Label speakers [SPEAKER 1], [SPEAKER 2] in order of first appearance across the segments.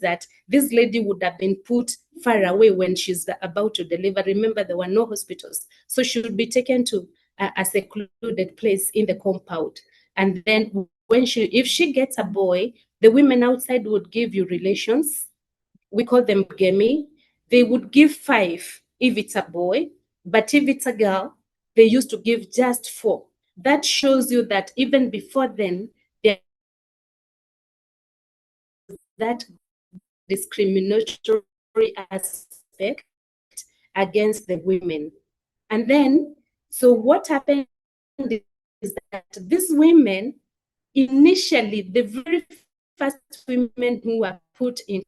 [SPEAKER 1] that this lady would have been put far away when she's about to deliver. Remember, there were no hospitals. So she would be taken to a secluded place in the compound. And then if she gets a boy, the women outside would give you relations. We call them gemi. They would give 5 if it's a boy, but if it's a girl, they used to give just 4. That shows you that even before then, there was that discriminatory aspect against the women. And then, so what happened is that these women, initially, the very first women who were put in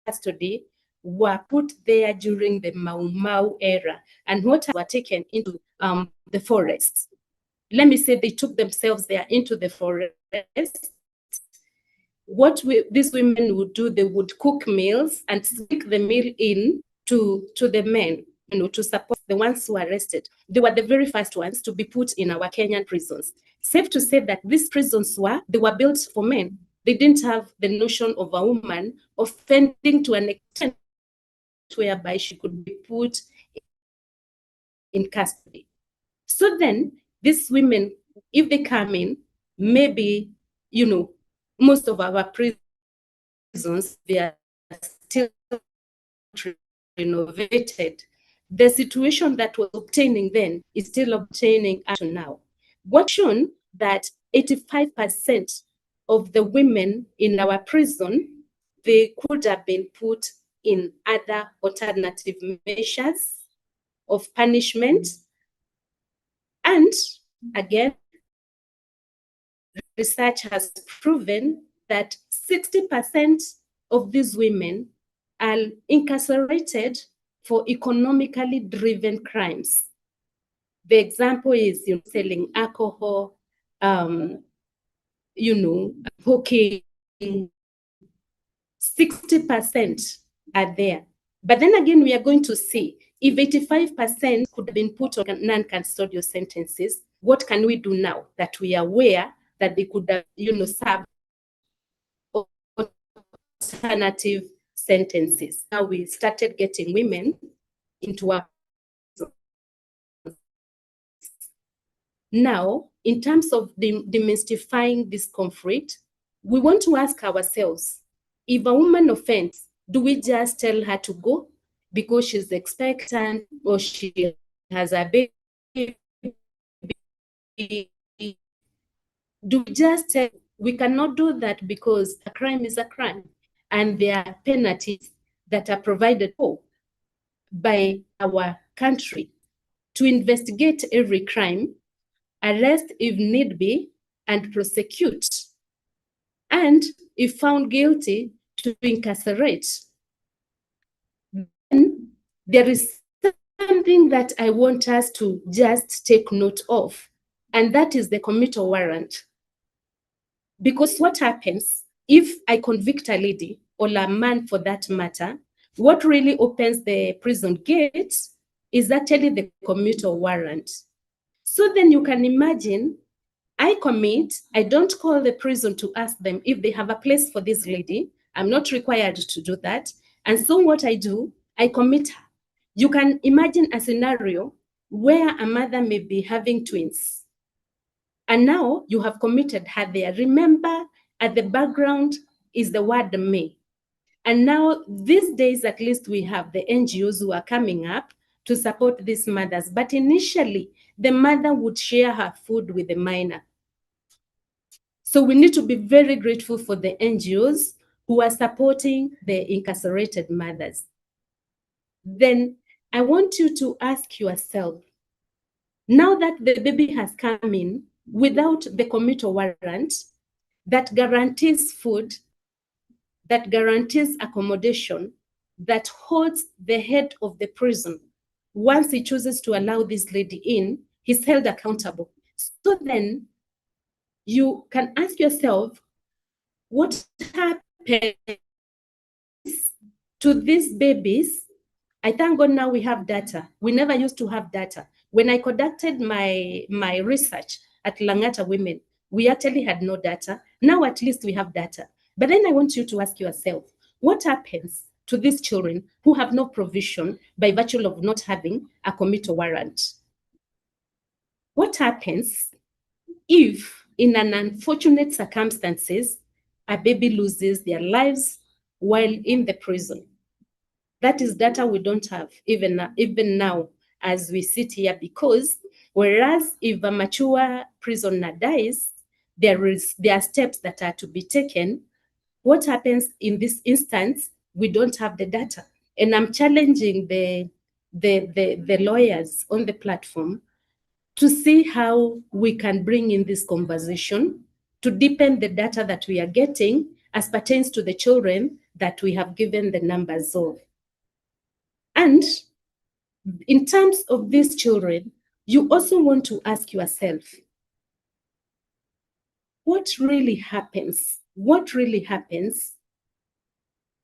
[SPEAKER 1] custody were put there during the Mau Mau era, and what were taken into the forests. Let me say they took themselves there into the forest. What these women would do, they would cook meals and stick the meal in to the men, to support the ones who were arrested. They were the very first ones to be put in our Kenyan prisons. Safe to say that these prisons they were built for men. They didn't have the notion of a woman offending to an extent whereby she could be put in custody. So then these women, if they come in, maybe, most of our prisons, they are still renovated. The situation that was obtaining then is still obtaining up to now. What's shown that 85% of the women in our prison, they could have been put in other alternative measures of punishment. And again, research has proven that 60% of these women are incarcerated for economically driven crimes. The example is selling alcohol, hooking. 60% are there. But then again, we are going to see if 85% could have been put on non-custodial sentences, what can we do now that we are aware that they could have, served alternative sentences? Now we started getting women into our now, in terms of demystifying this conflict, we want to ask ourselves, if a woman offends, do we just tell her to go because she's expectant or she has a baby? Do we just tell? We cannot do that because a crime is a crime, and there are penalties that are provided for by our country to investigate every crime, arrest if need be, and prosecute. And if found guilty, to incarcerate. Then there is something that I want us to just take note of, and that is the committal warrant. Because what happens if I convict a lady or a man for that matter, what really opens the prison gates is actually the committal warrant. So then you can imagine, I commit, I don't call the prison to ask them if they have a place for this lady. I'm not required to do that. And so what I do, I commit her. You can imagine a scenario where a mother may be having twins. And now you have committed her there. Remember, at the background is the word may. And now these days, at least we have the NGOs who are coming up to support these mothers. But initially, the mother would share her food with the minor. So we need to be very grateful for the NGOs who are supporting the incarcerated mothers. Then I want you to ask yourself, now that the baby has come in without the committal warrant that guarantees food, that guarantees accommodation, that holds the head of the prison, once he chooses to allow this lady in, he's held accountable. So then you can ask yourself, what happens to these babies? I thank God now we have data. We never used to have data. When I conducted my research at Langata Women, we actually had no data. Now at least we have data. But then I want you to ask yourself, What happens to these children who have no provision by virtue of not having a committal warrant? What happens if, in an unfortunate circumstances, a baby loses their lives while in the prison? That is data we don't have even now as we sit here, because whereas if a mature prisoner dies, there are steps that are to be taken. What happens in this instance? We don't have the data, and I'm challenging the lawyers on the platform to see how we can bring in this conversation to deepen the data that we are getting as pertains to the children that we have given the numbers of. And in terms of these children, you also want to ask yourself, what really happens? What really happens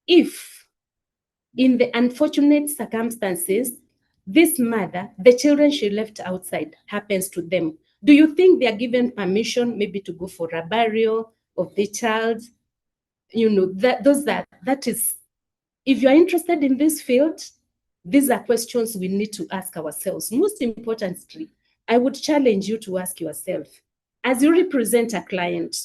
[SPEAKER 1] if, in the unfortunate circumstances, this mother, the children she left outside, happens to them? Do you think they are given permission maybe to go for a burial of the child? You know, that is, if you are interested in this field, these are questions we need to ask ourselves. Most importantly, I would challenge you to ask yourself, as you represent a client,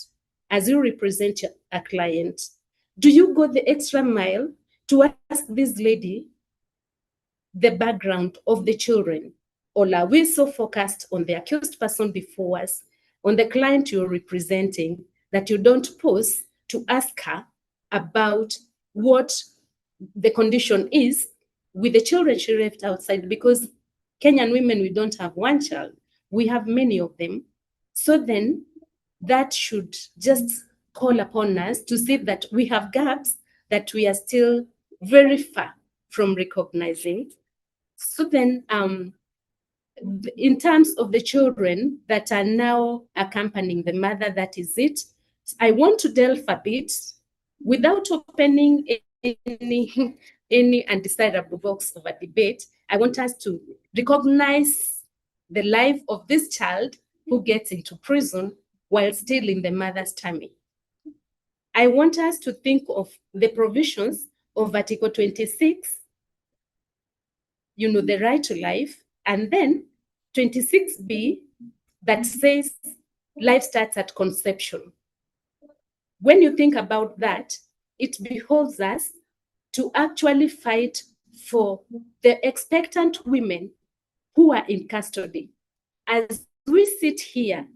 [SPEAKER 1] do you go the extra mile to ask this lady the background of the children? Or are we so focused on the accused person before us, on the client you're representing, that you don't pause to ask her about what the condition is with the children she left outside? Because Kenyan women, we don't have one child, we have many of them. So then that should just call upon us to see that we have gaps that we are still very far from recognizing. So then, in terms of the children that are now accompanying the mother, that is it. I want to delve a bit without opening any undesirable box of a debate. I want us to recognize the life of this child who gets into prison while still in the mother's tummy. I want us to think of the provisions of Article 26, the right to life, and then 26B that says life starts at conception. When you think about that, it behoves us to actually fight for the expectant women who are in custody. As we sit here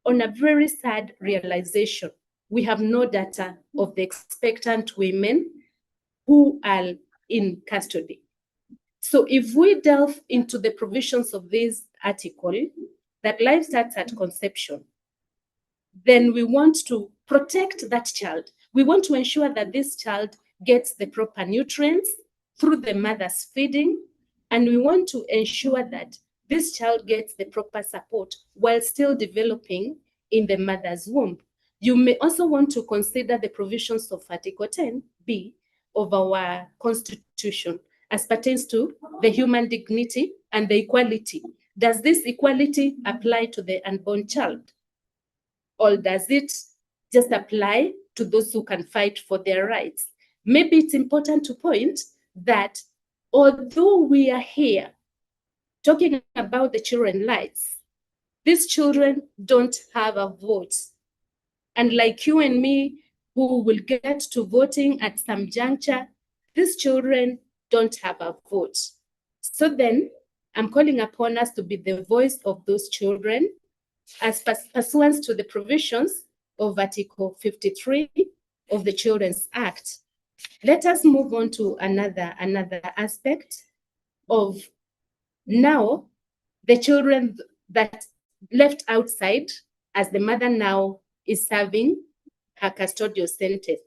[SPEAKER 1] on a very sad realization, we have no data of the expectant women who are in custody. So if we delve into the provisions of this article, that life starts at conception, then we want to protect that child. We want to ensure that this child gets the proper nutrients through the mother's feeding, and we want to ensure that this child gets the proper support while still developing in the mother's womb. You may also want to consider the provisions of Article 10B of our Constitution as pertains to the human dignity and the equality. Does this equality apply to the unborn child? Or does it just apply to those who can fight for their rights? Maybe it's important to point that although we are here talking about the children's rights, these children don't have a vote. And like you and me, who will get to voting at some juncture, these children don't have a vote. So then I'm calling upon us to be the voice of those children as pursuant to the provisions of Article 53 of the Children's Act. Let us move on to another aspect of now the children that left outside as the mother now is serving her custodial sentence.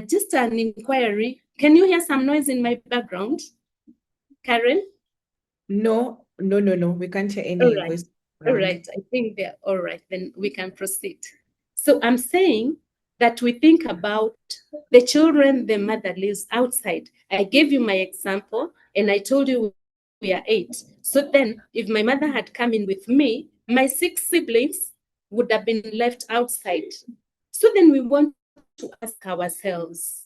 [SPEAKER 1] Just an inquiry. Can you hear some noise in my background, Karen?
[SPEAKER 2] No. We can't hear any
[SPEAKER 1] All right.
[SPEAKER 2] voice.
[SPEAKER 1] All right. I think they're all right. Then we can proceed. So I'm saying that we think about the children the mother lives outside. I gave you my example and I told you we are 8. So then if my mother had come in with me, my 6 siblings would have been left outside. So then we want to to ask ourselves,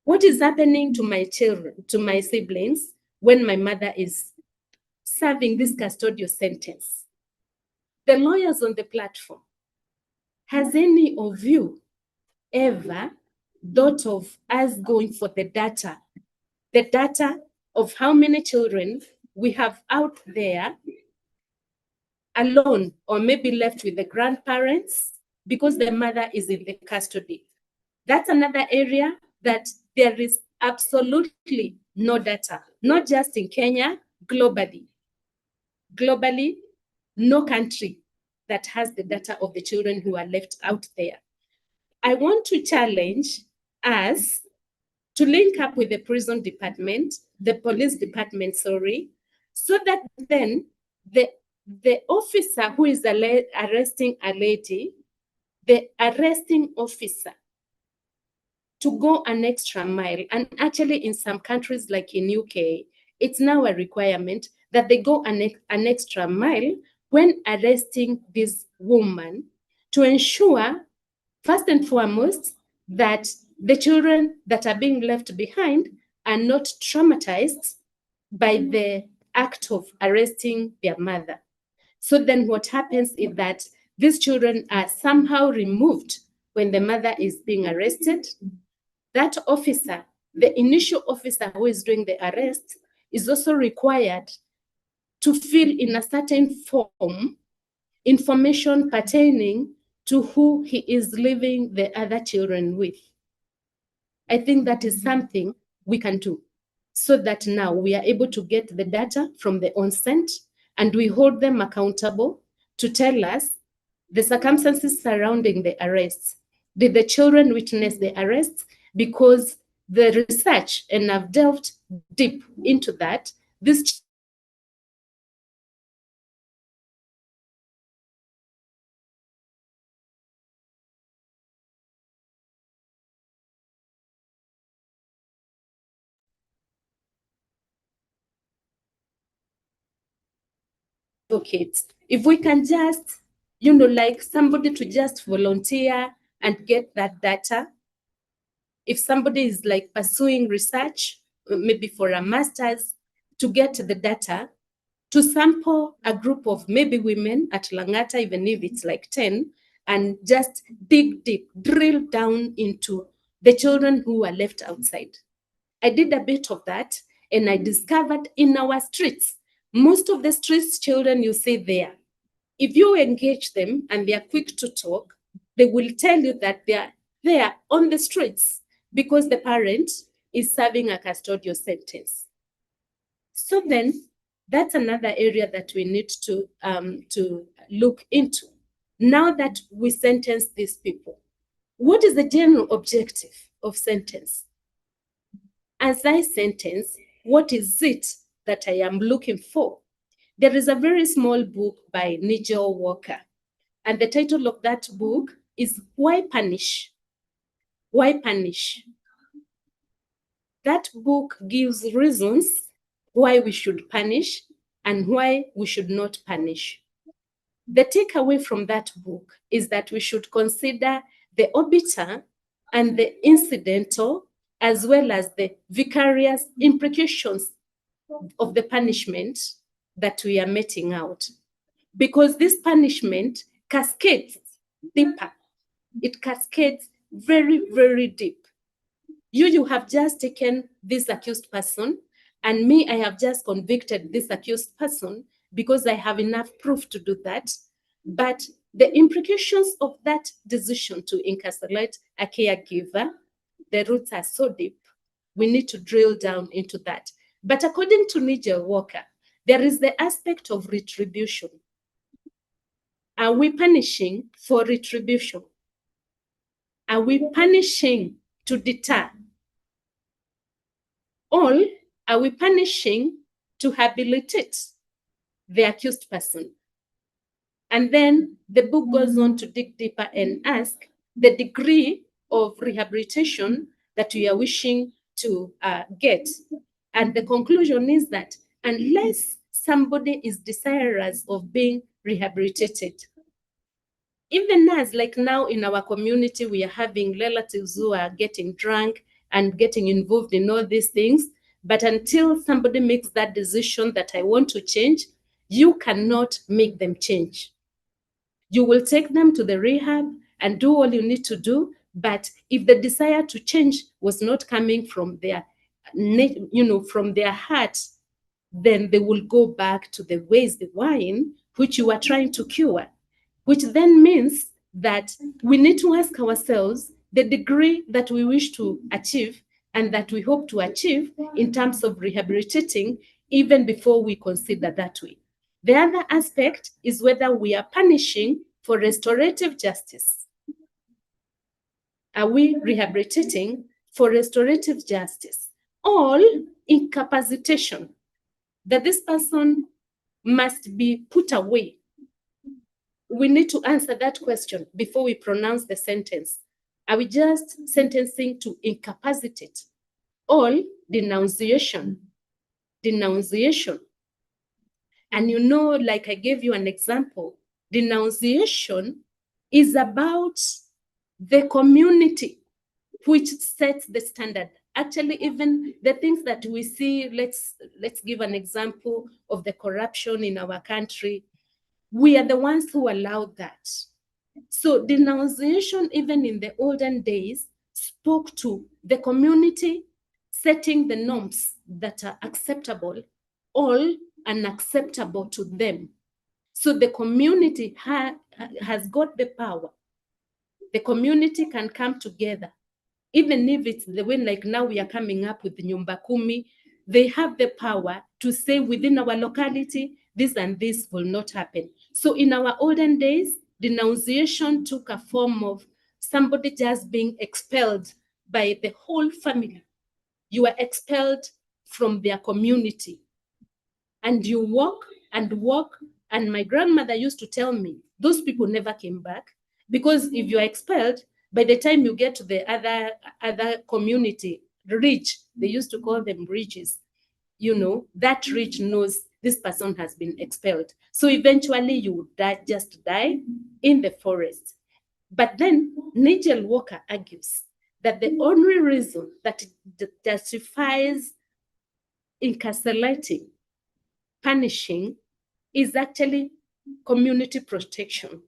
[SPEAKER 1] what is happening to my children, to my siblings, when my mother is serving this custodial sentence? The lawyers on the platform, has any of you ever thought of us going for the data of how many children we have out there alone, or maybe left with the grandparents because the mother is in the custody? That's another area that there is absolutely no data, not just in Kenya, globally. Globally, no country that has the data of the children who are left out there. I want to challenge us to link up with the prison department, the police department, sorry, so that then the officer who is arresting a lady, the arresting officer, to go an extra mile. And actually, in some countries like in UK, it's now a requirement that they go an extra mile when arresting this woman, to ensure, first and foremost, that the children that are being left behind are not traumatized by the act of arresting their mother. So then what happens is that these children are somehow removed when the mother is being arrested. That officer, the initial officer who is doing the arrest, is also required to fill in a certain form information pertaining to who he is leaving the other children with. I think that is something we can do, so that now we are able to get the data from the onset and we hold them accountable to tell us the circumstances surrounding the arrests. Did the children witness the arrests? Because the research, and I've delved deep into that, this advocates, if we can just, like somebody to just volunteer and get that data. If somebody is like pursuing research, maybe for a master's, to get the data, to sample a group of maybe women at Langata, even if it's like 10, and just dig deep, drill down into the children who are left outside. I did a bit of that, and I discovered in our streets, most of the streets children you see there, if you engage them and they are quick to talk, they will tell you that they are there on the streets because the parent is serving a custodial sentence. So then that's another area that we need to look into. Now that we sentence these people, what is the general objective of sentence? As I sentence, what is it that I am looking for? There is a very small book by Nigel Walker, and the title of that book is Why Punish? Why Punish? That book gives reasons why we should punish and why we should not punish. The takeaway from that book is that we should consider the obiter and the incidental, as well as the vicarious implications of the punishment that we are meting out. Because this punishment cascades deeper. It cascades very, very deep. You have just taken this accused person, and me, I have just convicted this accused person because I have enough proof to do that. But the implications of that decision to incarcerate a caregiver, the roots are so deep. We need to drill down into that. But according to Nigel Walker, there is the aspect of retribution. Are we punishing for retribution? Are we punishing to deter? Or are we punishing to rehabilitate the accused person? And then the book goes on to dig deeper and ask the degree of rehabilitation that we are wishing to get. And the conclusion is that unless somebody is desirous of being rehabilitated, Even as, like now in our community, we are having relatives who are getting drunk and getting involved in all these things. But until somebody makes that decision that I want to change, you cannot make them change. You will take them to the rehab and do all you need to do. But if the desire to change was not coming from their, from their heart, then they will go back to the ways they were in, which you are trying to cure, which then means that we need to ask ourselves the degree that we wish to achieve and that we hope to achieve in terms of rehabilitating, even before we consider that way. The other aspect is whether we are punishing for restorative justice. Are we rehabilitating for restorative justice? Or incapacitation, that this person must be put away. We need to answer that question before we pronounce the sentence. Are we just sentencing to incapacitate? Or denunciation? Denunciation. And like I gave you an example, denunciation is about the community which sets the standard. Actually, even the things that we see, let's give an example of the corruption in our country. We are the ones who allowed that. So denunciation, even in the olden days, spoke to the community setting the norms that are acceptable or unacceptable to them. So the community has got the power. The community can come together, even if it's the way, like now we are coming up with Nyumba Kumi, they have the power to say within our locality, this and this will not happen. So in our olden days, denunciation took a form of somebody just being expelled by the whole family. You are expelled from their community. And you walk and walk. And my grandmother used to tell me, those people never came back, because if you are expelled, by the time you get to the other community, ridge, they used to call them ridges, that ridge knows this person has been expelled. So eventually you would just die in the forest. But then Nigel Walker argues that the only reason that it justifies incarcerating, punishing, is actually community protection.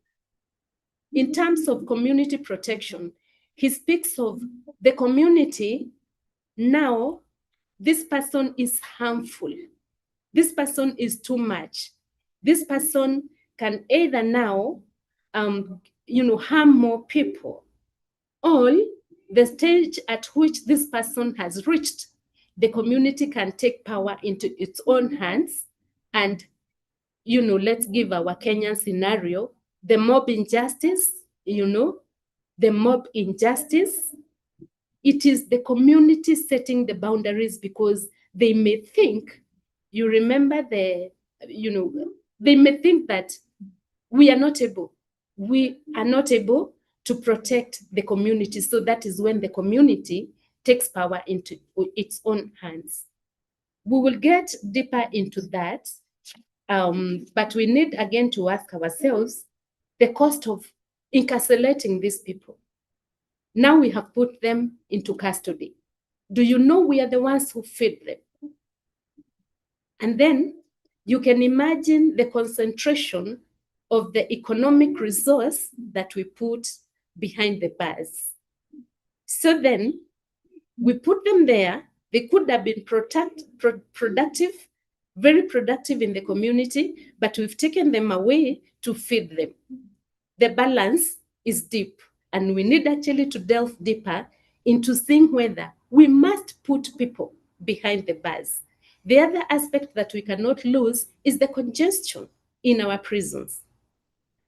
[SPEAKER 1] In terms of community protection, he speaks of the community. Now, this person is harmful. This person is too much. This person can either now, harm more people, or the stage at which this person has reached, the community can take power into its own hands. And let's give our Kenyan scenario, the mob injustice, the mob injustice, it is the community setting the boundaries, because they may think, they may think that we are not able to protect the community. So that is when the community takes power into its own hands. We will get deeper into that. But we need again to ask ourselves the cost of incarcerating these people. Now we have put them into custody. Do you know we are the ones who feed them? And then you can imagine the concentration of the economic resource that we put behind the bars. So then we put them there. They could have been productive, very productive in the community, but we've taken them away to feed them. The balance is deep, and we need actually to delve deeper into seeing whether we must put people behind the bars. The other aspect that we cannot lose is the congestion in our prisons.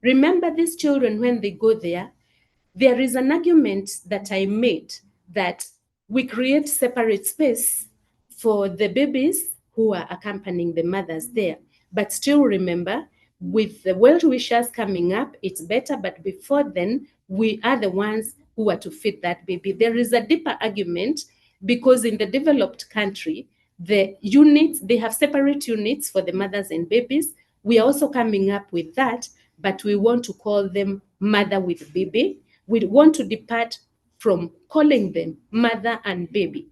[SPEAKER 1] Remember, these children, when they go there is an argument that I made that we create separate space for the babies who are accompanying the mothers there. But still remember, with the well-wishers coming up, it's better. But before then, we are the ones who are to feed that baby. There is a deeper argument, because in the developed country, the units, they have separate units for the mothers and babies. We are also coming up with that. but we want to call them mother with baby. We want to depart from calling them mother and baby.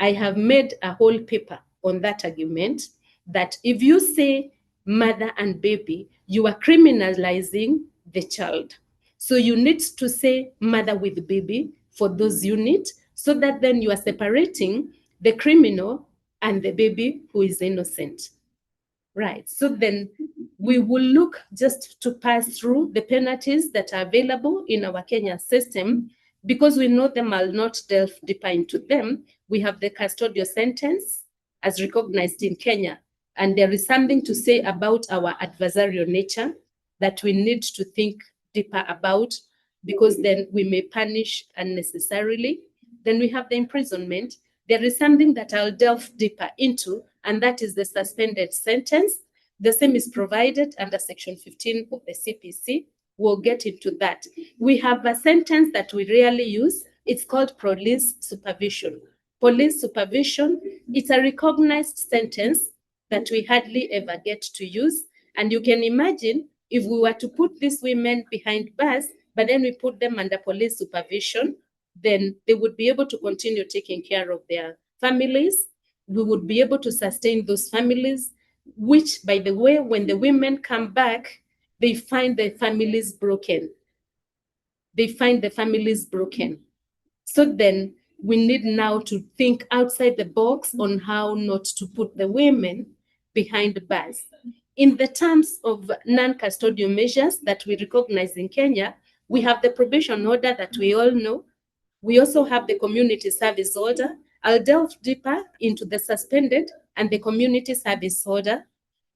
[SPEAKER 1] I have made a whole paper on that argument, that if you say mother and baby, you are criminalizing the child. So you need to say mother with baby for those units, so that then you are separating the criminal and the baby who is innocent. Right. So then we will look just to pass through the penalties that are available in our Kenya system, because we know them. I'll not delve deeper into them. We have the custodial sentence as recognized in Kenya. And there is something to say about our adversarial nature that we need to think deeper about, because then we may punish unnecessarily. Then we have the imprisonment. There is something that I'll delve deeper into, and that is the suspended sentence. The same is provided under Section 15 of the CPC. We'll get into that. We have a sentence that we rarely use. It's called police supervision. Police supervision, it's a recognized sentence that we hardly ever get to use. And you can imagine if we were to put these women behind bars, but then we put them under police supervision, then they would be able to continue taking care of their families. We would be able to sustain those families, which, by the way, when the women come back, they find their families broken. They find the families broken. So then we need now to think outside the box on how not to put the women behind bars. In the terms of non-custodial measures that we recognize in Kenya, we have the probation order that we all know. We also have the community service order. I'll delve deeper into the suspended and the community service order.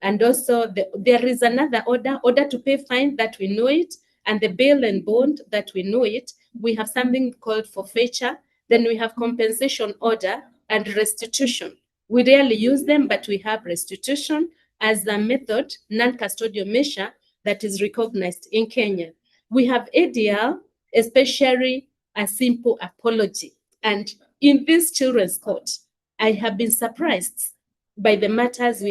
[SPEAKER 1] And also there is another order to pay fine, that we know it, and the bail and bond that we know it. We have something called forfeiture. Then we have compensation order and restitution. We rarely use them, but we have restitution as a method, non-custodial measure, that is recognized in Kenya. We have ADL, especially a simple apology. And in this children's court, I have been surprised by the matters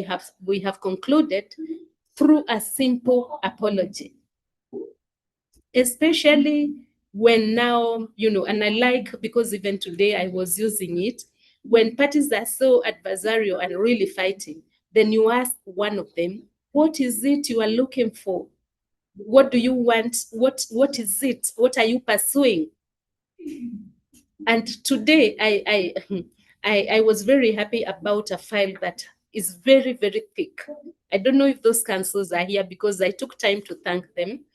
[SPEAKER 1] we have concluded through a simple apology, especially when now, and I like, because even today I was using it, when parties are so adversarial and really fighting, then you ask one of them, what is it you are looking for? What do you want? What is it? What are you pursuing? And today I was very happy about a file that is very, very thick. I don't know if those councils are here, because I took time to thank them.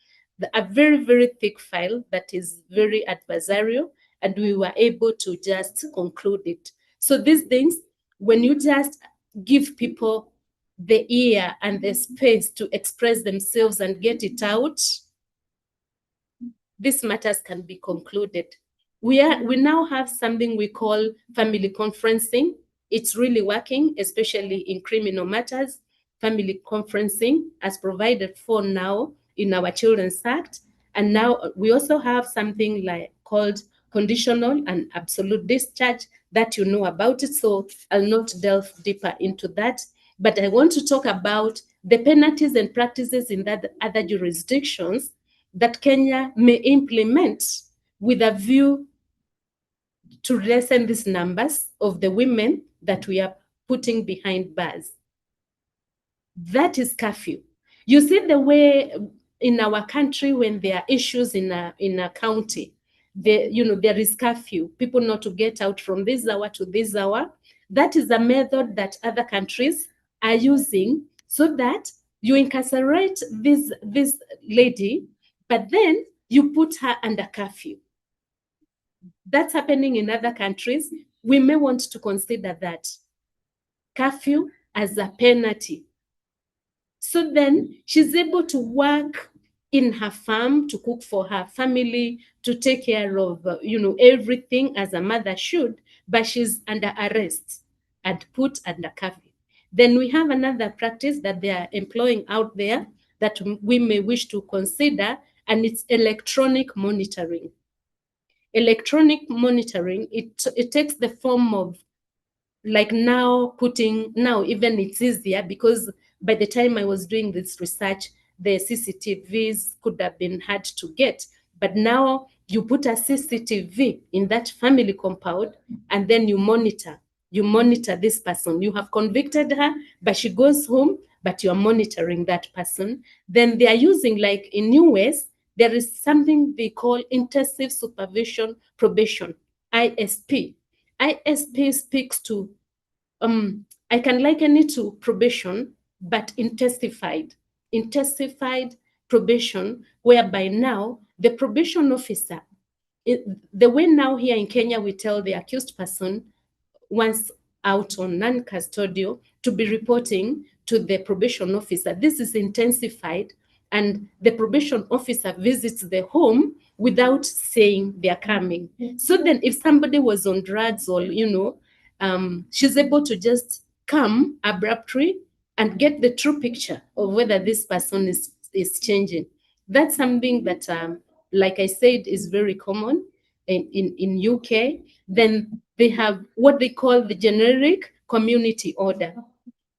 [SPEAKER 1] A very, very thick file that is very adversarial, and we were able to just conclude it. So these things, when you just give people the ear and the space to express themselves and get it out, these matters can be concluded. We now have something we call family conferencing. It's really working, especially in criminal matters. Family conferencing, as provided for now in our Children's Act. And now we also have something called conditional and absolute discharge, that you know about it. So I'll not delve deeper into that. But I want to talk about the penalties and practices in that other jurisdictions that Kenya may implement, with a view to lessen these numbers of the women that we are putting behind bars. That is curfew. You see the way in our country, when there are issues in a county, there is curfew, people not to get out from this hour to this hour. That is a method that other countries are using, so that you incarcerate this lady, but then you put her under curfew. That's happening in other countries. We may want to consider that curfew as a penalty. So then she's able to work in her farm, to cook for her family, to take care of everything as a mother should, but she's under arrest and put under curfew. Then we have another practice that they are employing out there that we may wish to consider, and it's electronic monitoring. Electronic monitoring, it takes the form of, like, now even it's easier, because by the time I was doing this research, the CCTVs could have been hard to get. But now you put a CCTV in that family compound, and then you monitor this person. You have convicted her, but she goes home, but you are monitoring that person. Then they are using, like in US, there is something they call intensive supervision probation, ISP. ISP speaks to, I can liken it to probation, but intensified probation, whereby now the probation officer, the way now here in Kenya we tell the accused person, once out on non-custodial, to be reporting to the probation officer. This is intensified, and the probation officer visits the home without saying they're coming. So then if somebody was on drugs, or she's able to just come abruptly and get the true picture of whether this person is changing. That's something that, like I said, is very common in UK. Then they have what they call the generic community order.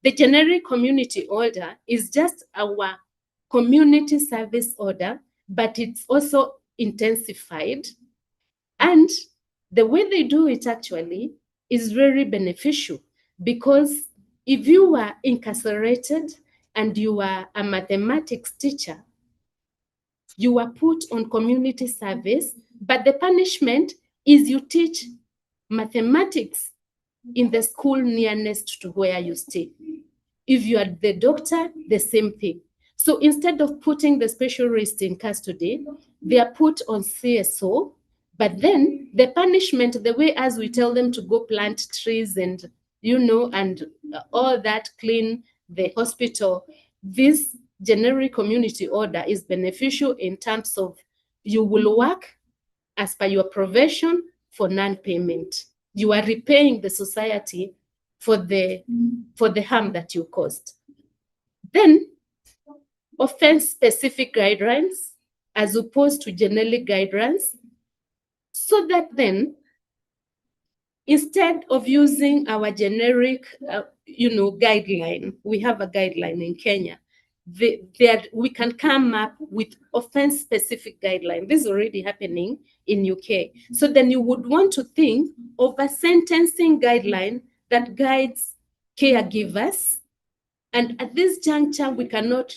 [SPEAKER 1] The generic community order is just our community service order, but it's also intensified. And the way they do it actually is very beneficial, because if you are incarcerated and you are a mathematics teacher, you are put on community service, but the punishment is you teach mathematics in the school nearest to where you stay. If you are the doctor, the same thing. So instead of putting the specialist in custody, they are put on CSO. But then the punishment, the way as we tell them to go plant trees and, and all that, clean the hospital, this generic community order is beneficial in terms of you will work as per your profession for non-payment. You are repaying the society for the harm that you caused. Then offense-specific guidelines as opposed to generic guidelines, so that then instead of using our generic, guideline, we have a guideline in Kenya. We can come up with offense-specific guideline. This is already happening in UK. So then you would want to think of a sentencing guideline that guides caregivers. And at this juncture, we cannot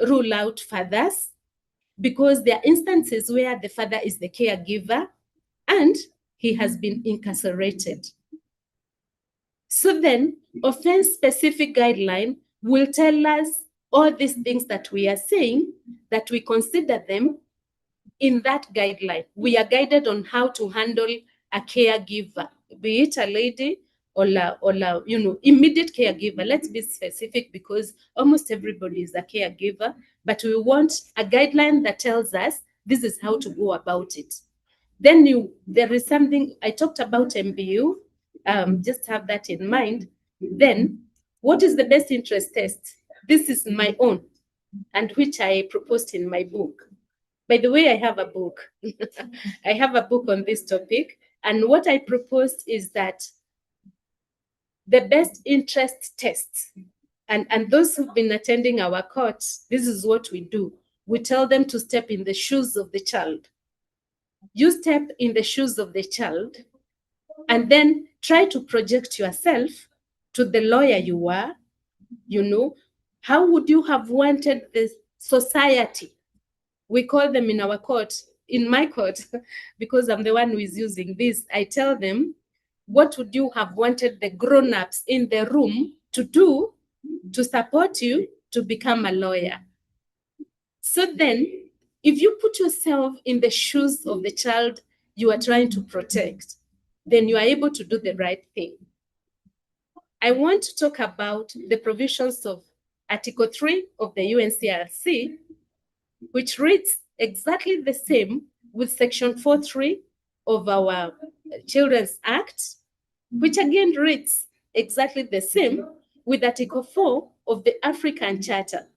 [SPEAKER 1] rule out fathers, because there are instances where the father is the caregiver and he has been incarcerated. So then, offense-specific guideline will tell us all these things that we are saying, that we consider them in that guideline. We are guided on how to handle a caregiver, be it a lady or immediate caregiver. Let's be specific, because almost everybody is a caregiver, but we want a guideline that tells us this is how to go about it. Then there is something I talked about, MBU. Just have that in mind. Then, what is the best interest test? This is my own, and which I proposed in my book. By the way, I have a book. I have a book on this topic. And what I proposed is that the best interest test, and those who've been attending our courts, this is what we do. We tell them to step in the shoes of the child. You step in the shoes of the child, and then try to project yourself to the lawyer you are. How would you have wanted the society? We call them in our court, in my court, because I'm the one who is using this. I tell them, what would you have wanted the grown-ups in the room to do to support you to become a lawyer? So then, if you put yourself in the shoes of the child you are trying to protect, then you are able to do the right thing. I want to talk about the provisions of Article 3 of the UNCRC, which reads exactly the same with Section 4.3 of our Children's Act, which again reads exactly the same with Article 4 of the African Charter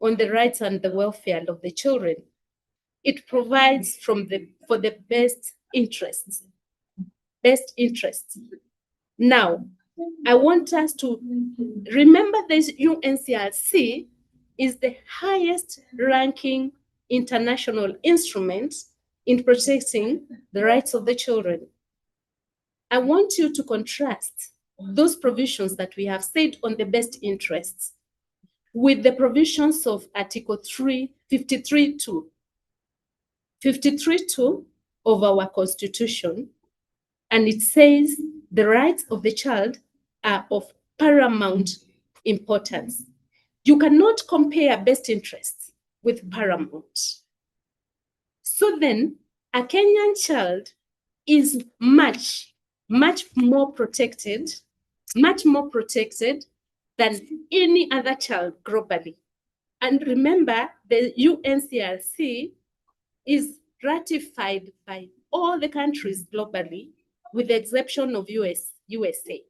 [SPEAKER 1] on the rights and the welfare of the children. It provides for the best interests. Best interests. Now, I want us to remember this UNCRC is the highest ranking international instrument in protecting the rights of the children. I want you to contrast those provisions that we have said on the best interests with the provisions of Article 53.2 of our Constitution, and it says the rights of the child are of paramount importance. You cannot compare best interests with paramount. So then, a Kenyan child is much more protected than any other child globally. And remember, the UNCRC is ratified by all the countries globally, with the exception of USA.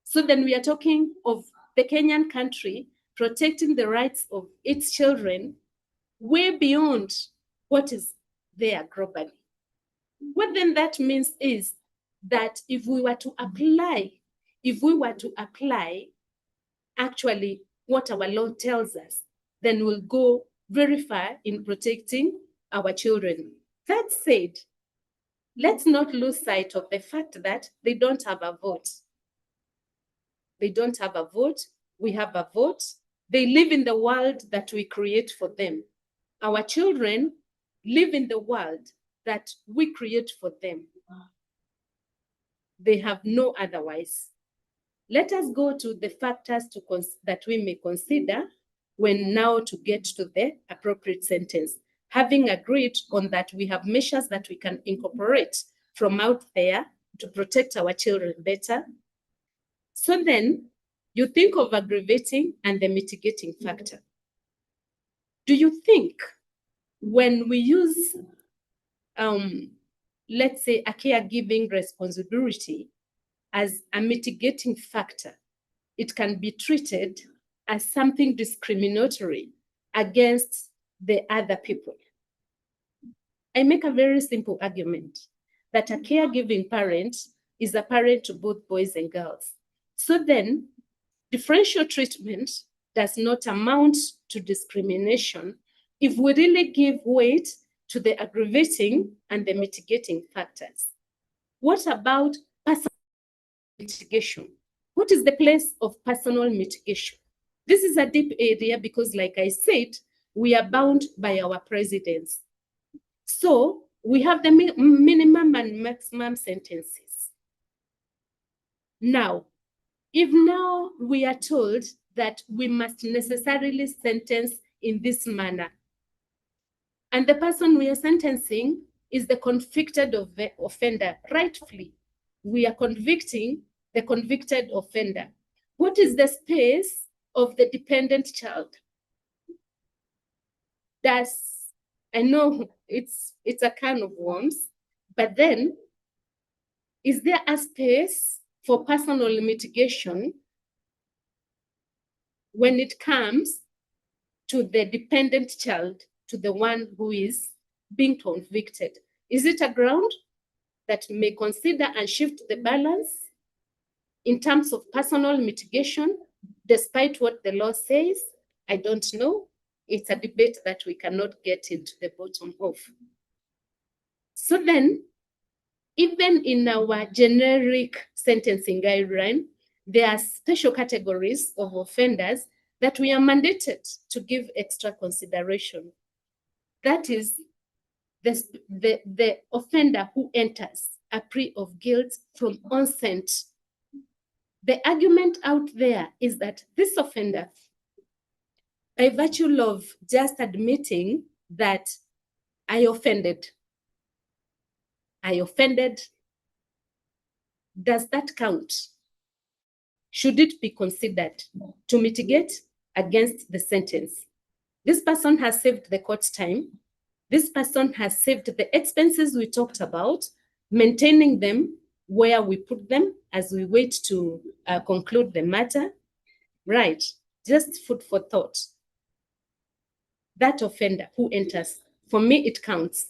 [SPEAKER 1] So then we are talking of the Kenyan country protecting the rights of its children way beyond what is there globally. What then that means is that if we were to apply actually what our law tells us, then we'll go very far in protecting our children. That said, let's not lose sight of the fact that they don't have a vote. They don't have a vote. We have a vote. They live in the world that we create for them. Our children live in the world that we create for them. They have no otherwise. Let us go to the factors that we may consider when now to get to the appropriate sentence. Having agreed on that, we have measures that we can incorporate from out there to protect our children better. So then you think of aggravating and the mitigating factor. Do you think when we use, let's say, a caregiving responsibility as a mitigating factor, it can be treated as something discriminatory against the other people? I make a very simple argument that a caregiving parent is a parent to both boys and girls. So then, differential treatment does not amount to discrimination if we really give weight to the aggravating and the mitigating factors. What about personal mitigation? What is the place of personal mitigation? This is a deep area because, like I said, we are bound by our precedents. So we have the minimum and maximum sentences. Now, if now we are told that we must necessarily sentence in this manner, and the person we are sentencing is the convicted offender, rightfully, we are convicting the convicted offender. What is the space of the dependent child? I know it's a can of worms, but then is there a space for personal mitigation when it comes to the dependent child, to the one who is being convicted? Is it a ground that may consider and shift the balance in terms of personal mitigation, despite what the law says? I don't know. It's a debate that we cannot get into the bottom of. So then, even in our generic sentencing guideline, there are special categories of offenders that we are mandated to give extra consideration. That is the offender who enters a plea of guilt from onset. The argument out there is that this offender, by virtue of just admitting that I offended, does that count? Should it be considered to mitigate against the sentence? This person has saved the court time. This person has saved the expenses we talked about, maintaining them where we put them as we wait to conclude the matter. Right, just food for thought. That offender who enters, for me, it counts.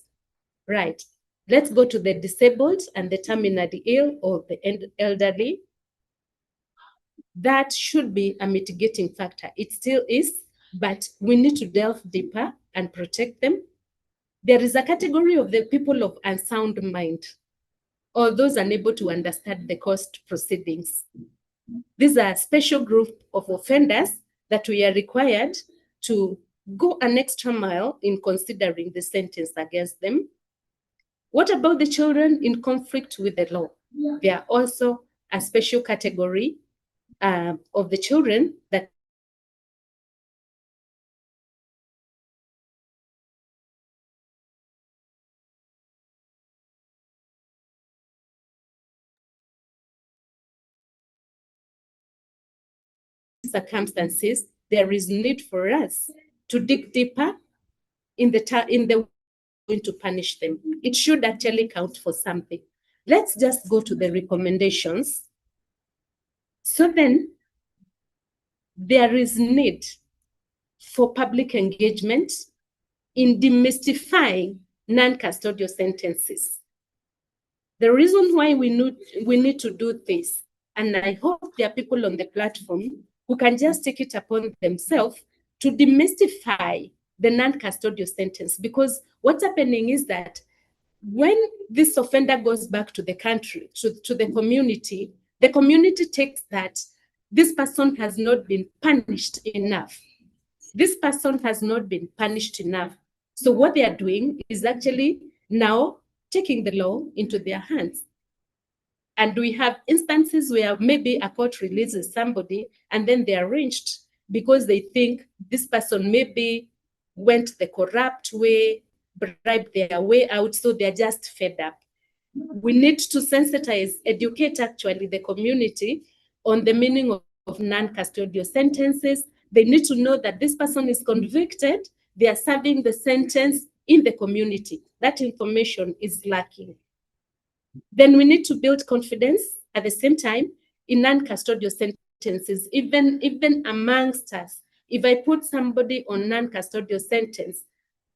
[SPEAKER 1] Right, let's go to the disabled and the terminally ill or the elderly. That should be a mitigating factor. It still is, but we need to delve deeper and protect them. There is a category of the people of unsound mind, or those unable to understand the court proceedings. These are a special group of offenders that we are required to go an extra mile in considering the sentence against them. What about the children in conflict with the law? They are also a special category of the children that circumstances, there is need for us to dig deeper in the going to punish them. It should actually count for something. Let's just go to the recommendations. So then there is need for public engagement in demystifying non-custodial sentences. The reason why we need to do this, and I hope there are people on the platform who can just take it upon themselves to demystify the non-custodial sentence, because what's happening is that when this offender goes back to the country, to the community takes that this person has not been punished enough. This person has not been punished enough. So what they are doing is actually now taking the law into their hands. And we have instances where maybe a court releases somebody and then they're lynched because they think this person maybe went the corrupt way, bribed their way out, so they're just fed up. We need to sensitize, educate actually the community on the meaning of non-custodial sentences. They need to know that this person is convicted, they are serving the sentence in the community. That information is lacking. Then we need to build confidence at the same time in non-custodial sentences, even amongst us. If I put somebody on non-custodial sentence,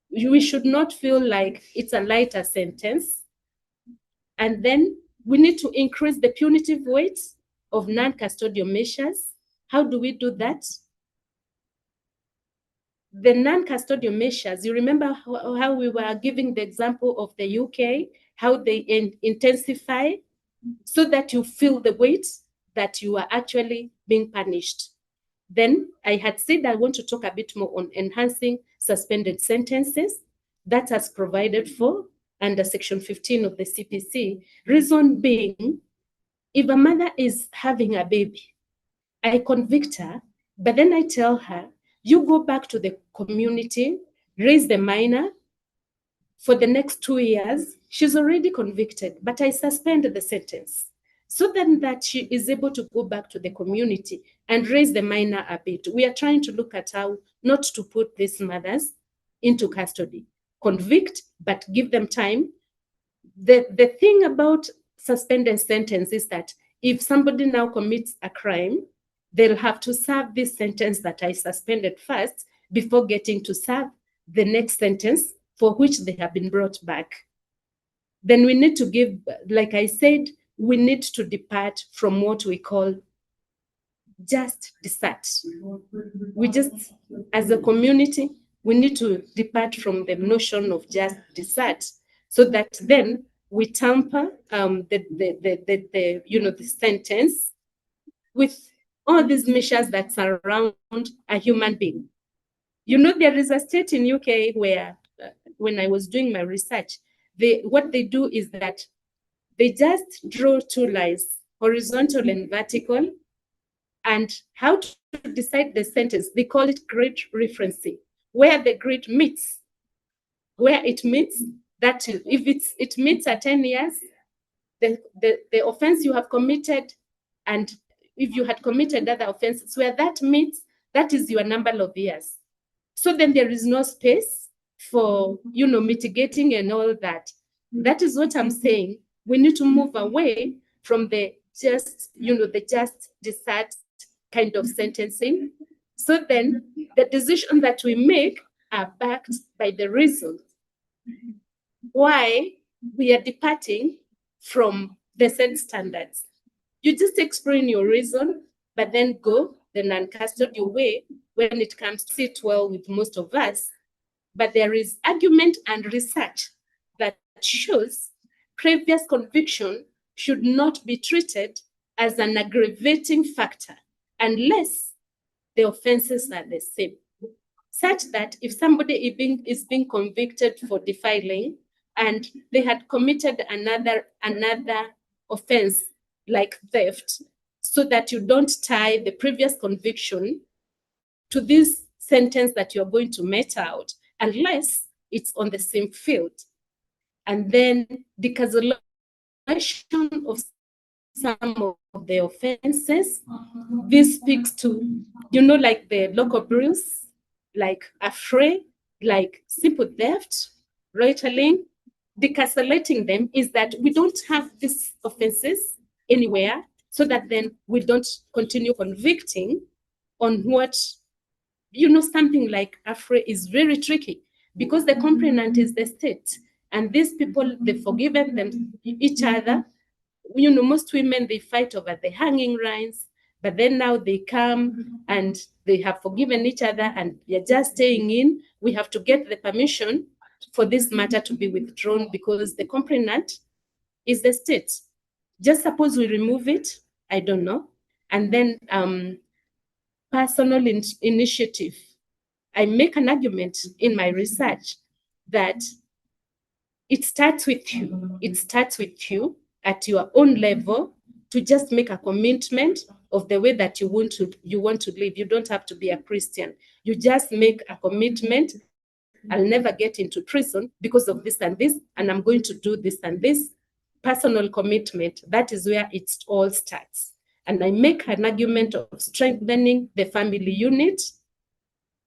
[SPEAKER 1] we should not feel like it's a lighter sentence. And then we need to increase the punitive weight of non-custodial measures. How do we do that? The non-custodial measures, you remember how we were giving the example of the UK, how they intensify so that you feel the weight that you are actually being punished. Then I had said I want to talk a bit more on enhancing suspended sentences. That has provided for under Section 15 of the CPC. Reason being, if a mother is having a baby, I convict her, but then I tell her, you go back to the community, raise the minor for the next 2 years. She's already convicted, but I suspend the sentence so then that she is able to go back to the community and raise the minor a bit. We are trying to look at how not to put these mothers into custody. Convict, but give them time. The thing about suspended sentence is that if somebody now commits a crime, they'll have to serve this sentence that I suspended first before getting to serve the next sentence for which they have been brought back. Then we need to give, like I said, we need to depart from what we call just desert. We just, as a community, we need to depart from the notion of just desert, so that then we tamper the sentence with all these measures that surround a human being. There is a state in UK where, when I was doing my research, what they do is that they just draw two lines, horizontal and vertical, and how to decide the sentence, they call it grid referencing, where the grid meets, that if it meets at 10 years, the offense you have committed, and if you had committed other offenses, where that meets, that is your number of years. So then there is no space for, mitigating and all that. That is what I'm saying. We need to move away from the just desert kind of sentencing. So then the decisions that we make are backed by the reason why we are departing from the set standards. You just explain your reason, but then go the non-custodial way when it comes to sit well with most of us. But there is argument and research that shows previous conviction should not be treated as an aggravating factor unless the offenses are the same, such that if somebody is being convicted for defiling and they had committed another offense like theft, so that you don't tie the previous conviction to this sentence that you're going to mete out unless it's on the same field. And then the cancellation of some of the offenses, this speaks to, like the local brews, like affray, like simple theft, loitering. Decarcelating them is that we don't have these offenses anywhere, so that then we don't continue convicting on what, something like affray is very tricky because the complainant is the state. And these people, they've forgiven them, each other. Most women, they fight over the hanging lines, but then now they come and they have forgiven each other and they're just staying in. We have to get the permission for this matter to be withdrawn because the complainant is the state. Just suppose we remove it, I don't know. And then personal initiative. I make an argument in my research that it starts with you. It starts with you at your own level to just make a commitment of the way that you want to live. You don't have to be a Christian. You just make a commitment. I'll never get into prison because of this and this, and I'm going to do this and this. Personal commitment. That is where it all starts. And I make an argument of strengthening the family unit.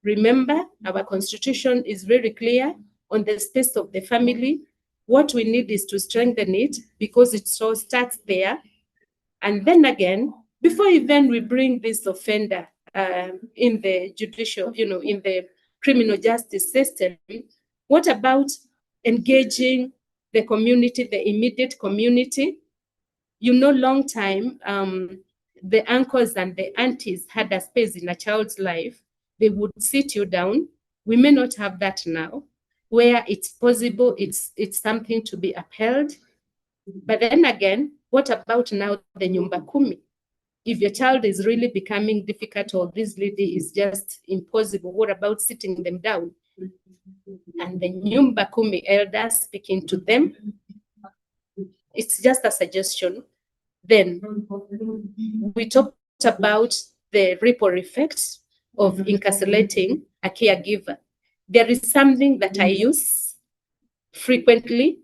[SPEAKER 1] Remember, our constitution is very clear on the space of the family. What we need is to strengthen it because it all starts there. And then again, before even we bring this offender in the judicial, in the criminal justice system, what about engaging the community, the immediate community? Long time, the uncles and the aunties had a space in a child's life. They would sit you down. We may not have that now, where it's possible, it's something to be upheld. But then again, what about now the nyumba kumi? If your child is really becoming difficult or this lady is just impossible, what about sitting them down? And the nyumba kumi elders speaking to them. It's just a suggestion. Then we talked about the ripple effect of incarcerating a caregiver. There is something that I use frequently,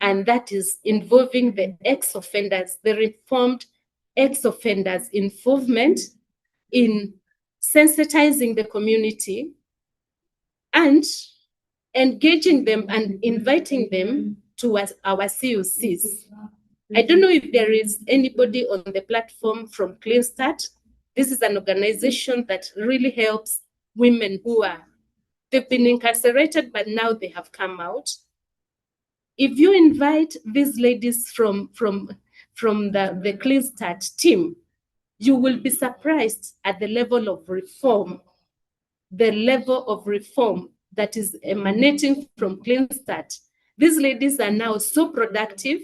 [SPEAKER 1] and that is involving the ex-offenders, the reformed ex-offenders' involvement in sensitizing the community and engaging them and inviting them to our CUCs. I don't know if there is anybody on the platform from Clean Start. This is an organization that really helps women they've been incarcerated, but now they have come out. If you invite these ladies from the Clean Start team, you will be surprised at the level of reform that is emanating from Clean Start. These ladies are now so productive,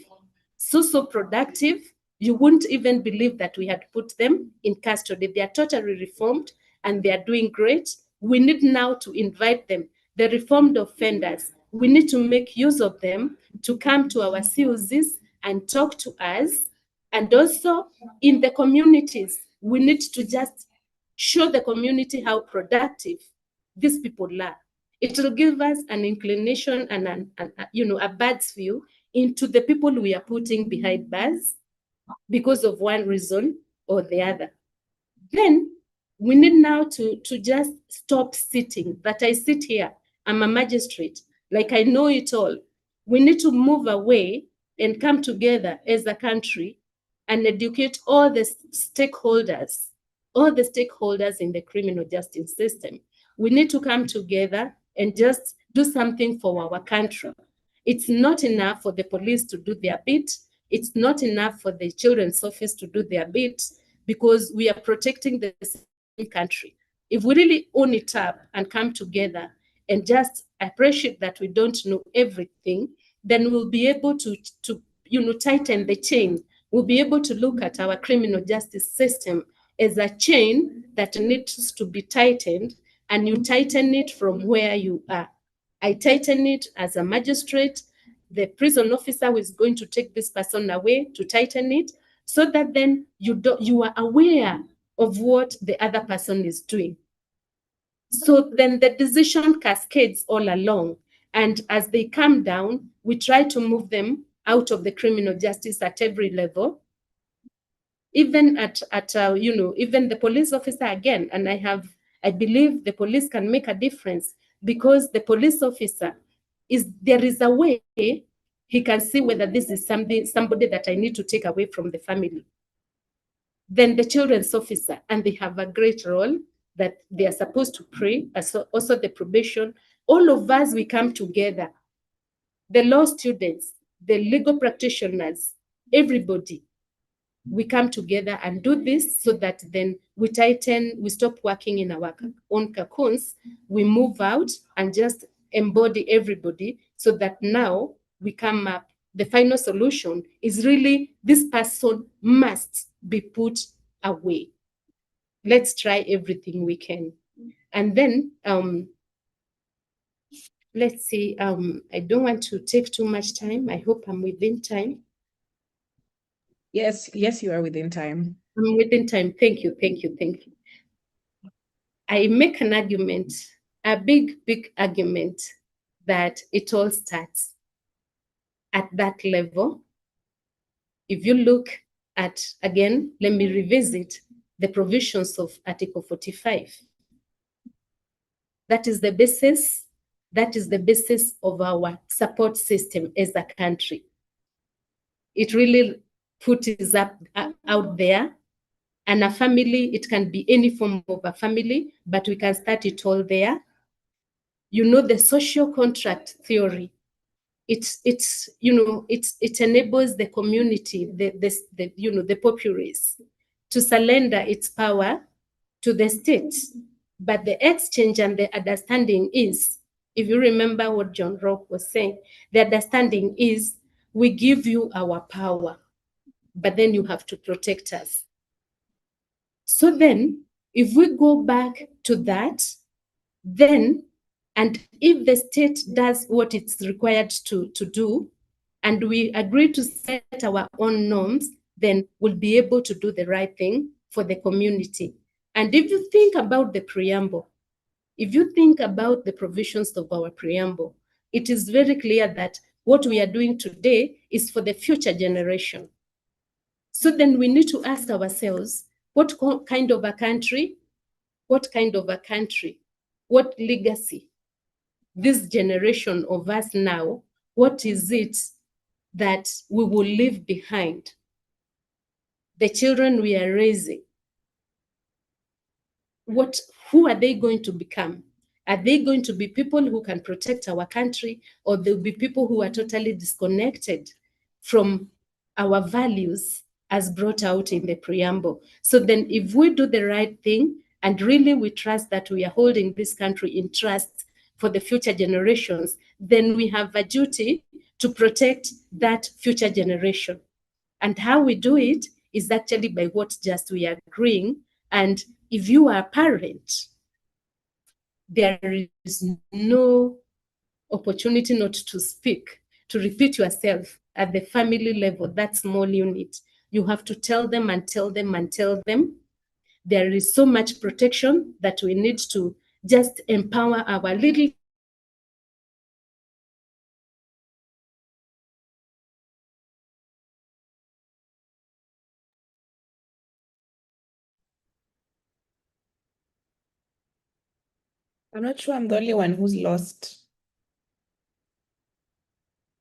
[SPEAKER 1] so productive. You wouldn't even believe that we had put them in custody. They are totally reformed and they are doing great. We need now to invite them, the reformed offenders. We need to make use of them to come to our CUCs and talk to us. And also in the communities, we need to just show the community how productive these people are. It will give us an inclination and a bird's view into the people we are putting behind bars because of one reason or the other. Then we need now to just stop sitting, that I sit here, I'm a magistrate, like I know it all. We need to move away and come together as a country and educate all the stakeholders in the criminal justice system. We need to come together and just do something for our country. It's not enough for the police to do their bit. It's not enough for the children's office to do their bit, because we are protecting the country. If we really own it up and come together and just appreciate that we don't know everything, then we'll be able to tighten the chain. We'll be able to look at our criminal justice system as a chain that needs to be tightened, and you tighten it from where you are. I tighten it as a magistrate. The prison officer who is going to take this person away to tighten it, so that then you are aware of what the other person is doing. So then the decision cascades all along. And as they come down, we try to move them out of the criminal justice at every level, even even the police officer again. And I believe the police can make a difference, because the police officer there is a way he can see whether this is somebody that I need to take away from the family. Then the children's officer, and they have a great role that they are supposed to pray, also the probation. All of us, we come together, the law students, the legal practitioners, everybody, we come together and do this, so that then we stop working in our own cocoons, we move out and just embody everybody, so that now we come up. The final solution is really, this person must be put away. Let's try everything we can. And then let's see, I don't want to take too much time. I hope I'm within time.
[SPEAKER 2] Yes, you are within time.
[SPEAKER 1] I'm within time. Thank you. I make an argument, a big argument, that it all starts at that level. If you look at, again, let me revisit the provisions of Article 45. That is the basis. That is the basis of our support system as a country. It really puts out there. And a family, it can be any form of a family, but we can start it all there. The social contract theory, it enables the community, the populace, to surrender its power to the state. But the exchange and the understanding is, if you remember what John Rock was saying, the understanding is, we give you our power, but then you have to protect us. So then, if we go back to that, then, and if the state does what it's required to do, and we agree to set our own norms, then we'll be able to do the right thing for the community. And if you think about the preamble, if you think about the provisions of our preamble, it is very clear that what we are doing today is for the future generation. So then we need to ask ourselves, what kind of a country, what legacy, this generation of us now, what is it that we will leave behind? The children we are raising, who are they going to become? Are they going to be people who can protect our country, or they'll be people who are totally disconnected from our values as brought out in the preamble? So then, if we do the right thing, and really we trust that we are holding this country in trust for the future generations, then we have a duty to protect that future generation. And how we do it is actually by what just we are agreeing. And if you are a parent, there is no opportunity not to speak, to repeat yourself at the family level, that small unit. You have to tell them and tell them and tell them. There is so much protection that we need to just empower our little
[SPEAKER 2] I'm not sure I'm the only one who's lost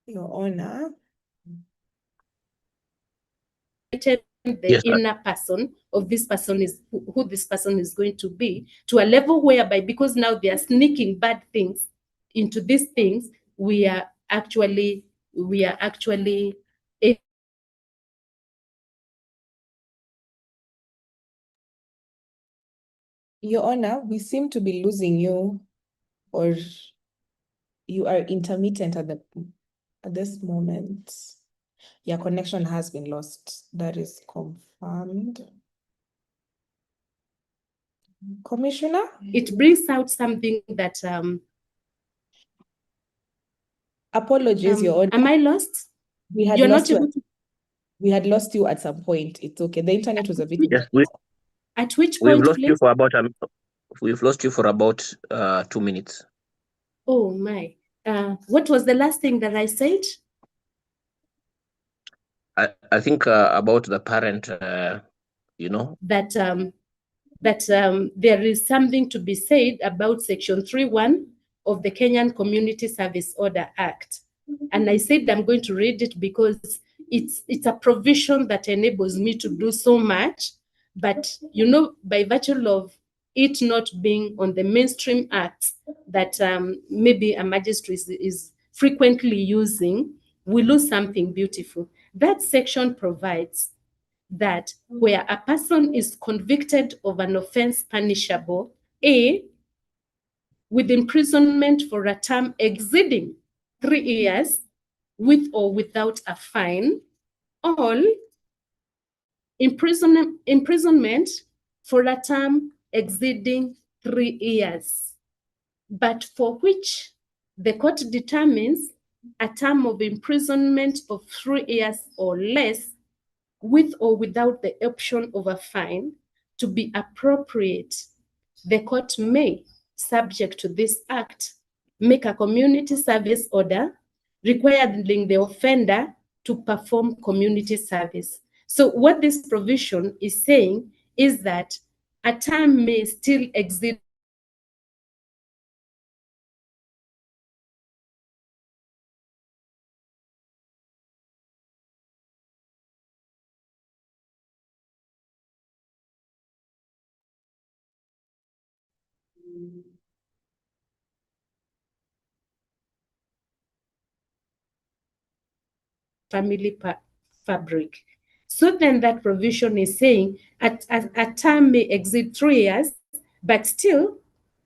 [SPEAKER 2] your honor.
[SPEAKER 1] the inner person of this person, is who this person is going to be, to a level whereby, because now they are sneaking bad things into these things, we are actually
[SPEAKER 2] Your Honor, we seem to be losing you, or you are intermittent at this moment. Your connection has been lost. That is confirmed. Commissioner?
[SPEAKER 1] It brings out something that
[SPEAKER 2] Apologies, Your Honor.
[SPEAKER 1] am I lost?
[SPEAKER 2] We had
[SPEAKER 1] You're
[SPEAKER 2] lost
[SPEAKER 1] not
[SPEAKER 2] you.
[SPEAKER 1] able to.
[SPEAKER 2] We had lost you at some point. It's okay. The internet was a bit.
[SPEAKER 3] Yes,
[SPEAKER 1] At which
[SPEAKER 3] we've
[SPEAKER 1] point,
[SPEAKER 3] lost you
[SPEAKER 1] please?
[SPEAKER 3] for about we've lost you for about 2 minutes.
[SPEAKER 1] Oh my. What was the last thing that I said?
[SPEAKER 3] I think about the parent,
[SPEAKER 1] That there is something to be said about Section 3.1 of the Kenyan Community Service Order Act. And I said I'm going to read it because it's a provision that enables me to do so much. But, by virtue of it not being on the mainstream acts that maybe a magistrate is frequently using, we lose something beautiful. That section provides that where a person is convicted of an offense punishable, A, with imprisonment for a term exceeding 3 years, with or without a fine, or imprisonment for a term exceeding 3 years, but for which the court determines a term of imprisonment of 3 years or less, with or without the option of a fine, to be appropriate. The court may, subject to this act, make a community service order requiring the offender to perform community service. So what this provision is saying is that a term may still exist family fabric. So then that provision is saying a term may exceed 3 years, but still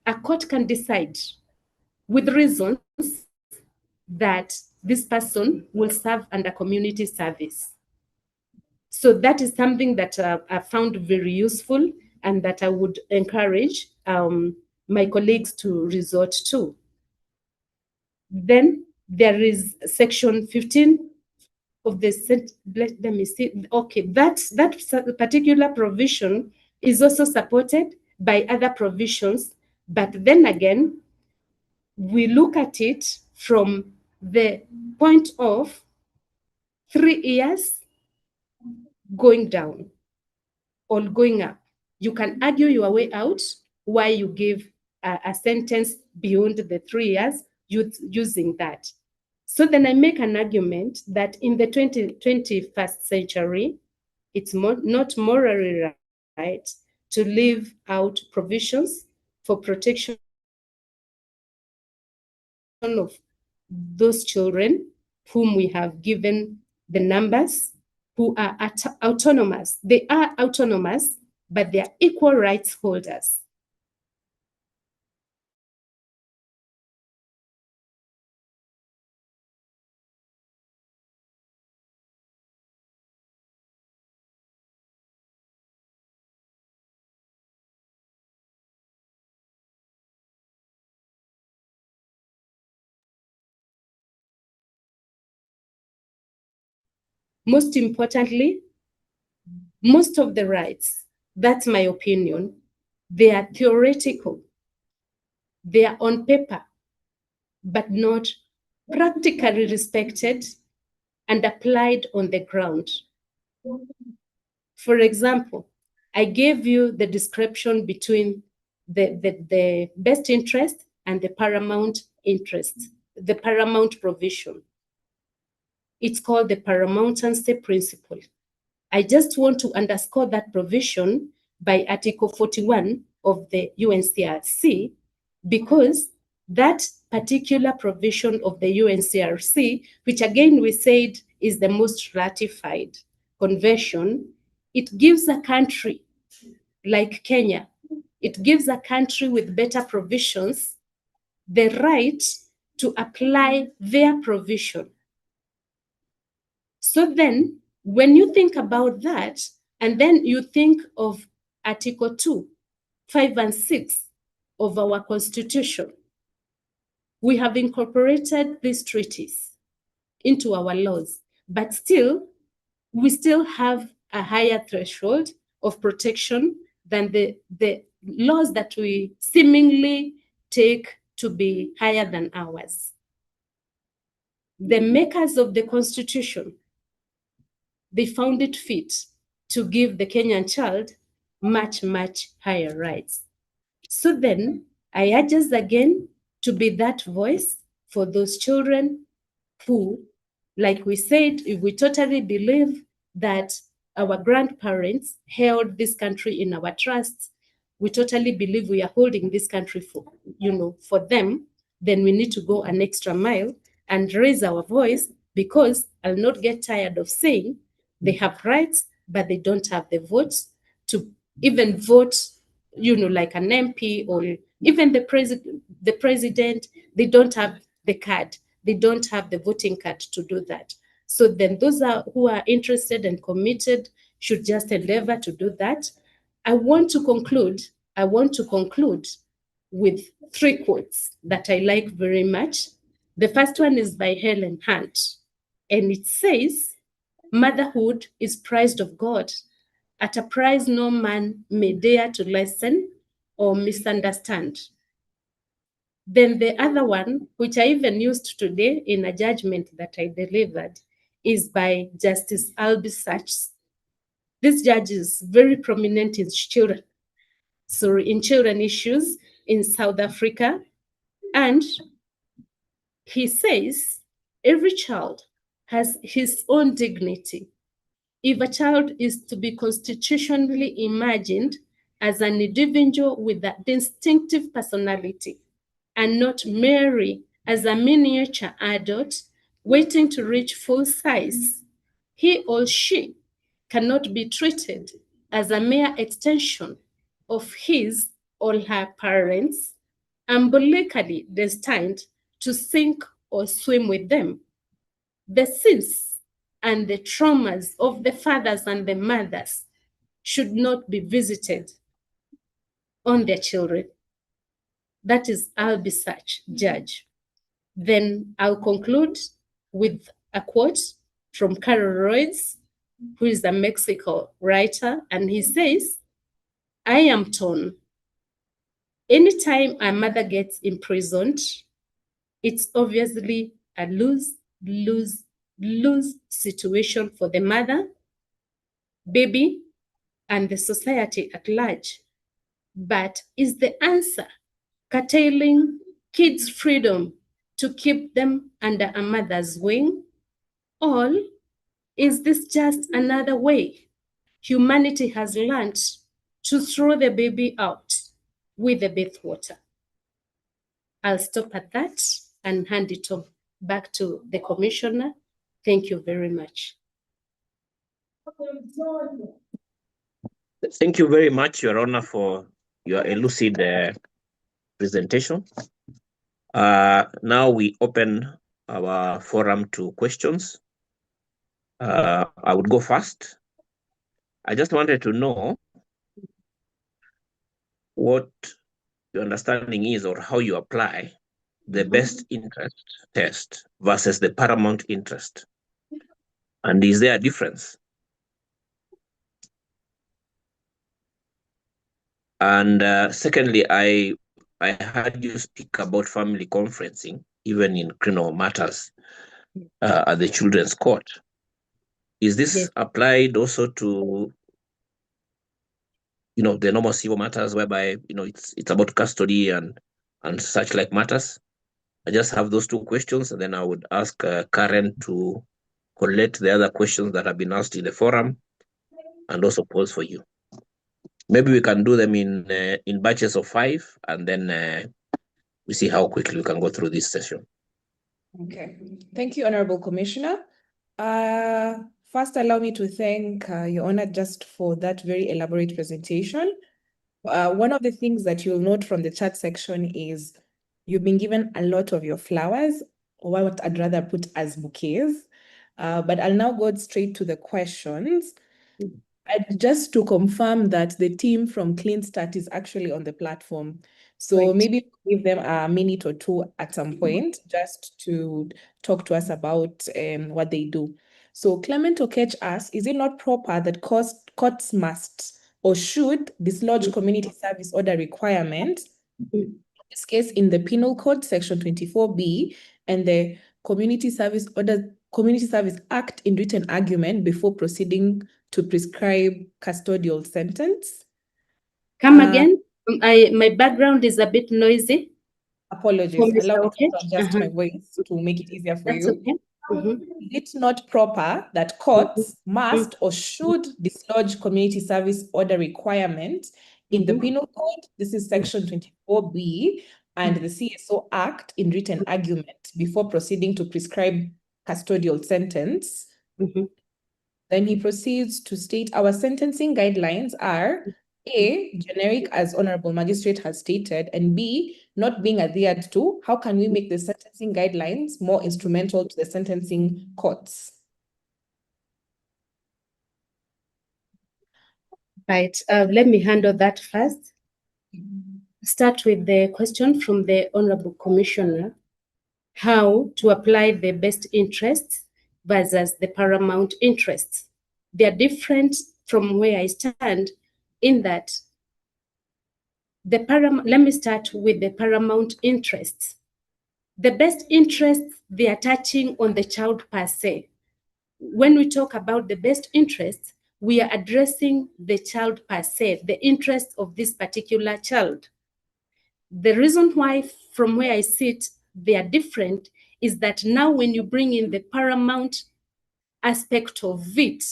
[SPEAKER 1] a court can decide with reasons that this person will serve under community service. So that is something that I found very useful and that I would encourage my colleagues to resort to. Then there is section 15 of the let me see. Okay, that particular provision is also supported by other provisions, but then again, we look at it from the point of 3 years going down or going up. You can argue your way out why you give a sentence beyond the 3 years using that. So then I make an argument that in the 21st century, it's not morally right to leave out provisions for protection of those children whom we have given the numbers, who are autonomous. They are autonomous, but they are equal rights holders. Most importantly, most of the rights, that's my opinion, they are theoretical. They are on paper, but not practically respected and applied on the ground. For example, I gave you the description between the best interest and the paramount interest, the paramount provision. It's called the paramountcy principle. I just want to underscore that provision by Article 41 of the UNCRC, because that particular provision of the UNCRC, which again we said is the most ratified convention, it gives a country like Kenya It gives a country with better provisions the right to apply their provision. So then, when you think about that, and then you think of Article 2, 5 and 6 of our Constitution, we have incorporated these treaties into our laws, but still, we still have a higher threshold of protection than the laws that we seemingly take to be higher than ours. The makers of the Constitution, they found it fit to give the Kenyan child much, much higher rights. So then, I urge us again to be that voice for those children who, like we said, if we totally believe that our grandparents held this country in our trusts, we totally believe we are holding this country for them, then we need to go an extra mile and raise our voice, because I'll not get tired of saying they have rights, but they don't have the votes to even vote, like an MP or even the president, they don't have the card. They don't have the voting card to do that. So then those who are interested and committed should just endeavor to do that. I want to conclude with 3 quotes that I like very much. The first one is by Helen Hunt, and it says, "Motherhood is prized of God at a price no man may dare to lessen or misunderstand." Then the other one, which I even used today in a judgment that I delivered, is by Justice Albie Sachs. This judge is very prominent in children issues in South Africa. And he says, every child has his own dignity. If a child is to be constitutionally imagined as an individual with a distinctive personality, and not merely as a miniature adult waiting to reach full size, he or she cannot be treated as a mere extension of his or her parents, umbilically destined to sink or swim with them. The sins and the traumas of the fathers and the mothers should not be visited on their children. That is Albie Sachs, judge. Then I'll conclude with a quote from Carol Royce, who is a Mexican writer, and he says, "I am torn. Anytime a mother gets imprisoned, it's obviously a lose-lose situation for the mother, baby, and the society at large. But is the answer curtailing kids' freedom to keep them under a mother's wing? Or is this just another way humanity has learned to throw the baby out with the bathwater?" I'll stop at that and hand it off back to the commissioner. Thank you very much.
[SPEAKER 3] Thank you very much, Your Honor, for your elucid presentation. Now we open our forum to questions. I would go first. I just wanted to know what your understanding is, or how you apply the best interest test versus the paramount interest. And is there a difference? And secondly, I heard you speak about family conferencing, even in criminal matters at the children's court. Is this
[SPEAKER 1] Yes.
[SPEAKER 3] applied also to, the normal civil matters whereby, it's about custody and such like matters? I just have those 2 questions, and then I would ask Karen to collect the other questions that have been asked in the forum and also pose for you. Maybe we can do them in batches of 5, and then we see how quickly we can go through this session.
[SPEAKER 2] Okay. Thank you, Honorable Commissioner. First, allow me to thank Your Honor just for that very elaborate presentation. One of the things that you'll note from the chat section is you've been given a lot of your flowers, or what I'd rather put as bouquets. But I'll now go straight to the questions. And just to confirm that the team from Clean Start is actually on the platform. So
[SPEAKER 1] Right.
[SPEAKER 2] maybe give them a minute or two at some point just to talk to us about what they do. So Clement Okech asks, is it not proper that courts must or should dislodge community service order requirement? In this case, in the Penal Code, Section 24B, and the Community Service Act in written argument before proceeding to prescribe custodial sentence.
[SPEAKER 1] Come again. My background is a bit noisy.
[SPEAKER 2] Apologies.
[SPEAKER 1] For
[SPEAKER 2] Allow
[SPEAKER 1] Mr.
[SPEAKER 2] me to
[SPEAKER 1] Okech.
[SPEAKER 2] adjust my voice to make it easier for
[SPEAKER 1] That's
[SPEAKER 2] you.
[SPEAKER 1] okay. Mhm.
[SPEAKER 2] Is it not proper that courts must or should dislodge community service order requirement in the Penal Code? This is Section 24B and the CSO Act in written argument before proceeding to prescribe custodial sentence. Then he proceeds to state our sentencing guidelines are A, generic as Honorable Magistrate has stated, and B, not being adhered to. How can we make the sentencing guidelines more instrumental to the sentencing courts?
[SPEAKER 1] Right. Let me handle that first. Start with the question from the Honorable Commissioner, how to apply the best interests versus the paramount interests. They are different from where I stand in that let me start with the paramount interests. The best interests, they are touching on the child per se. When we talk about the best interests, we are addressing the child per se, the interests of this particular child. The reason why, from where I sit, they are different is that now when you bring in the paramount aspect of it,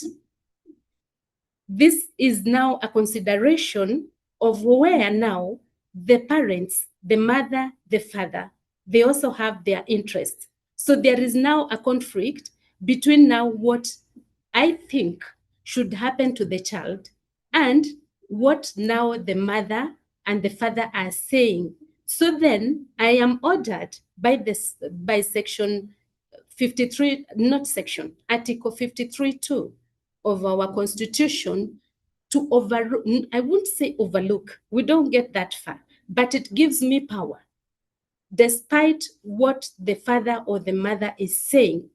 [SPEAKER 1] this is now a consideration of where now the parents, the mother, the father, they also have their interests. So there is now a conflict between now what I think should happen to the child and what now the mother and the father are saying. So then I am ordered by section 53, not section, article 53.2 of our constitution to I wouldn't say overlook, we don't get that far, but it gives me power. Despite what the father or the mother is saying,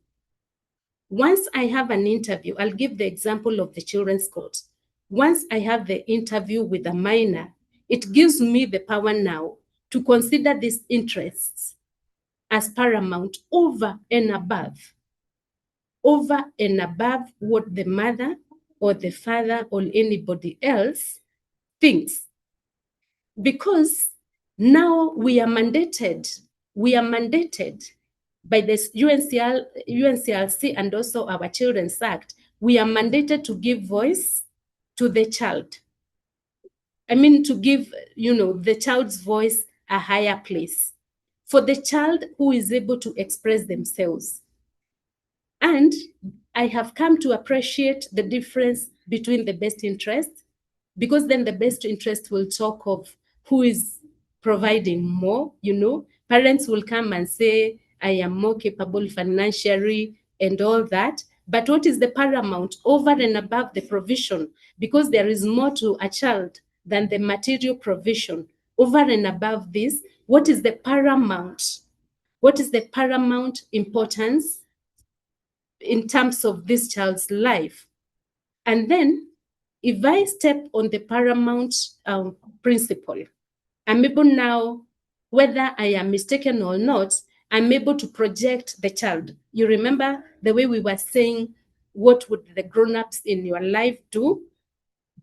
[SPEAKER 1] once I have an interview, I'll give the example of the children's court. Once I have the interview with a minor, it gives me the power now to consider these interests as paramount over and above what the mother or the father or anybody else thinks. Because now we are mandated by the UNCRC and also our Children's Act, we are mandated to give voice to the child. I mean, to give, the child's voice a higher place for the child who is able to express themselves. And I have come to appreciate the difference between the best interest, because then the best interest will talk of who is providing more. Parents will come and say, I am more capable financially and all that. But what is the paramount over and above the provision? Because there is more to a child than the material provision. Over and above this, what is the paramount? What is the paramount importance in terms of this child's life? And then if I step on the paramount principle, I'm able now, whether I am mistaken or not, I'm able to project the child. You remember the way we were saying, what would the grown-ups in your life do?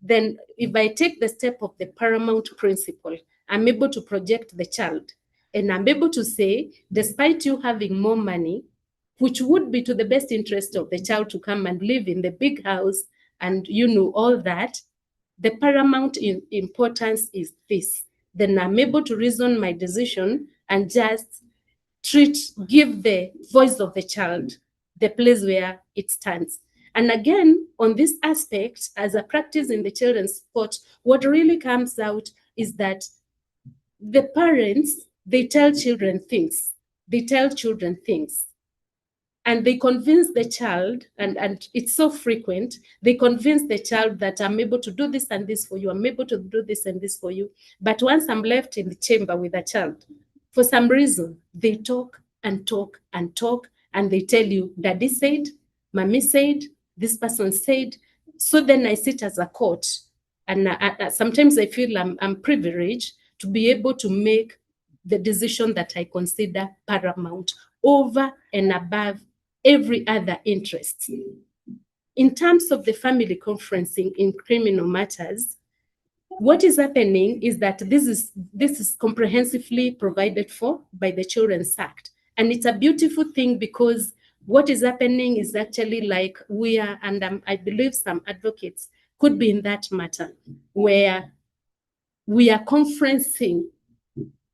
[SPEAKER 1] Then if I take the step of the paramount principle, I'm able to project the child. And I'm able to say, despite you having more money, which would be to the best interest of the child to come and live in the big house and all that, the paramount importance is this. Then I'm able to reason my decision and just give the voice of the child the place where it stands. And again, on this aspect, as a practice in the children's court, what really comes out is that the parents, they tell children things. And they convince the child, and it's so frequent, they convince the child that I'm able to do this and this for you, I'm able to do this and this for you. But once I'm left in the chamber with a child, for some reason, they talk and talk and talk, and they tell you, Daddy said, Mommy said, this person said. So then I sit as a court, and sometimes I feel I'm privileged to be able to make the decision that I consider paramount over and above every other interest. In terms of the family conferencing in criminal matters, what is happening is that this is comprehensively provided for by the Children's Act. And it's a beautiful thing, because what is happening is actually like we are, and I believe some advocates could be in that matter, where we are conferencing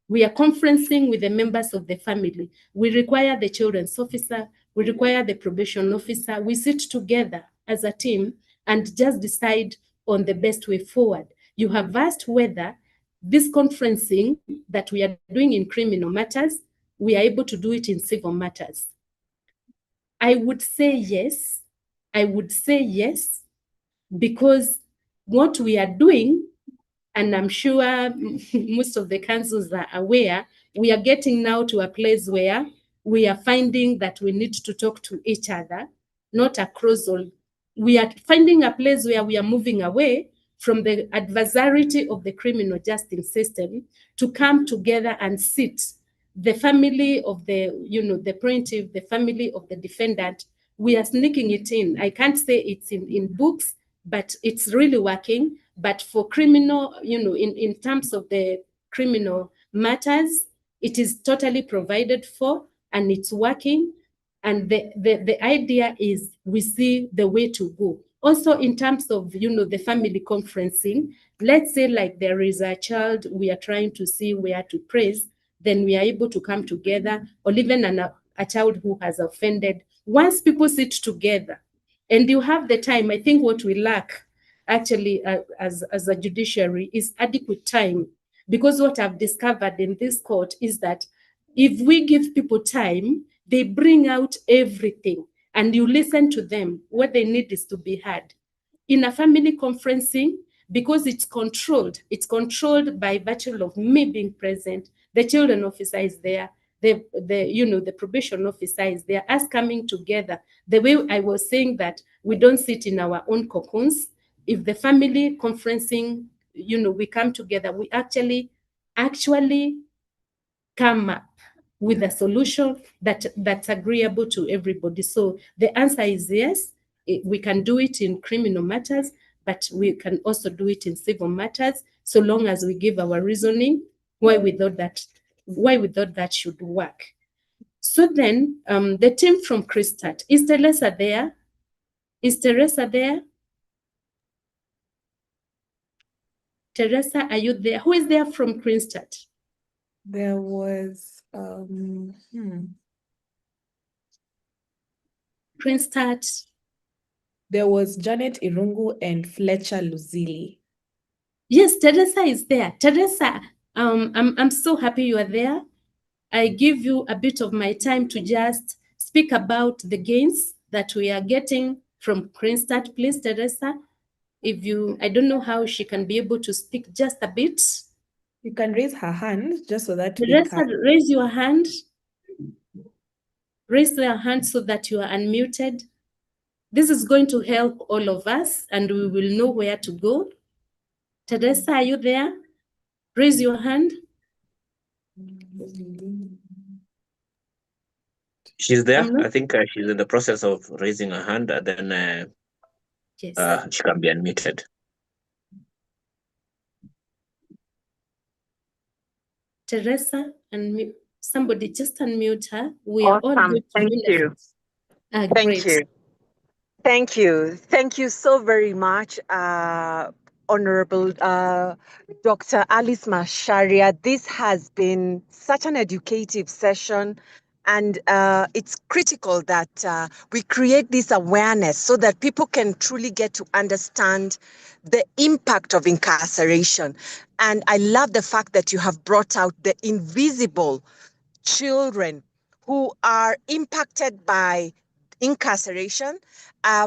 [SPEAKER 1] with the members of the family. We require the children's officer, we require the probation officer. We sit together as a team and just decide on the best way forward. You have asked whether this conferencing that we are doing in criminal matters, we are able to do it in civil matters. I would say yes. Because what we are doing, and I'm sure most of the councils are aware, we are getting now to a place where we are finding that we need to talk to each other, not across all. We are finding a place where we are moving away from the adversariety of the criminal justice system to come together and sit. The family of the plaintiff, the family of the defendant, we are sneaking it in. I can't say it's in books, but it's really working. But for criminal, in terms of the criminal matters, it is totally provided for and it's working. And the idea is we see the way to go. Also, in terms of, the family conferencing, let's say like there is a child we are trying to see where to praise, then we are able to come together, or even a child who has offended. Once people sit together and you have the time, I think what we lack actually as a judiciary is adequate time. Because what I've discovered in this court is that if we give people time, they bring out everything and you listen to them. What they need is to be heard. In a family conferencing, because it's controlled by virtue of me being present, the children officer is there, the probation officer is there, us coming together. The way I was saying that we don't sit in our own cocoons. If the family conferencing, we come together, we actually come up with a solution that's agreeable to everybody. So the answer is yes. We can do it in criminal matters, but we can also do it in civil matters, so long as we give our reasoning why we thought that should work. So then the team from Christat, is Teresa there? Teresa, are you there? Who is there from Christat?
[SPEAKER 2] There was
[SPEAKER 1] Christat.
[SPEAKER 2] There was Janet Irungu and Fletcher Luzili.
[SPEAKER 1] Yes, Teresa is there. Teresa, I'm so happy you are there. I give you a bit of my time to just speak about the gains that we are getting from Christat. Please, Teresa, I don't know how she can be able to speak just a bit.
[SPEAKER 2] You can raise her hand just so that
[SPEAKER 1] Teresa, raise your hand. Raise your hand so that you are unmuted. This is going to help all of us and we will know where to go. Teresa, are you there? Raise your hand.
[SPEAKER 3] She's there. I think she's in the process of raising her hand, and then
[SPEAKER 1] yes.
[SPEAKER 3] She can be unmuted.
[SPEAKER 1] Teresa, and somebody just unmute her. We are all good.
[SPEAKER 4] Thank you.
[SPEAKER 1] Thank
[SPEAKER 4] great. You. Thank you. Thank you so very much, Honorable Dr. Alice Macharia. This has been such an educative session. And it's critical that we create this awareness so that people can truly get to understand the impact of incarceration. And I love the fact that you have brought out the invisible children who are impacted by incarceration.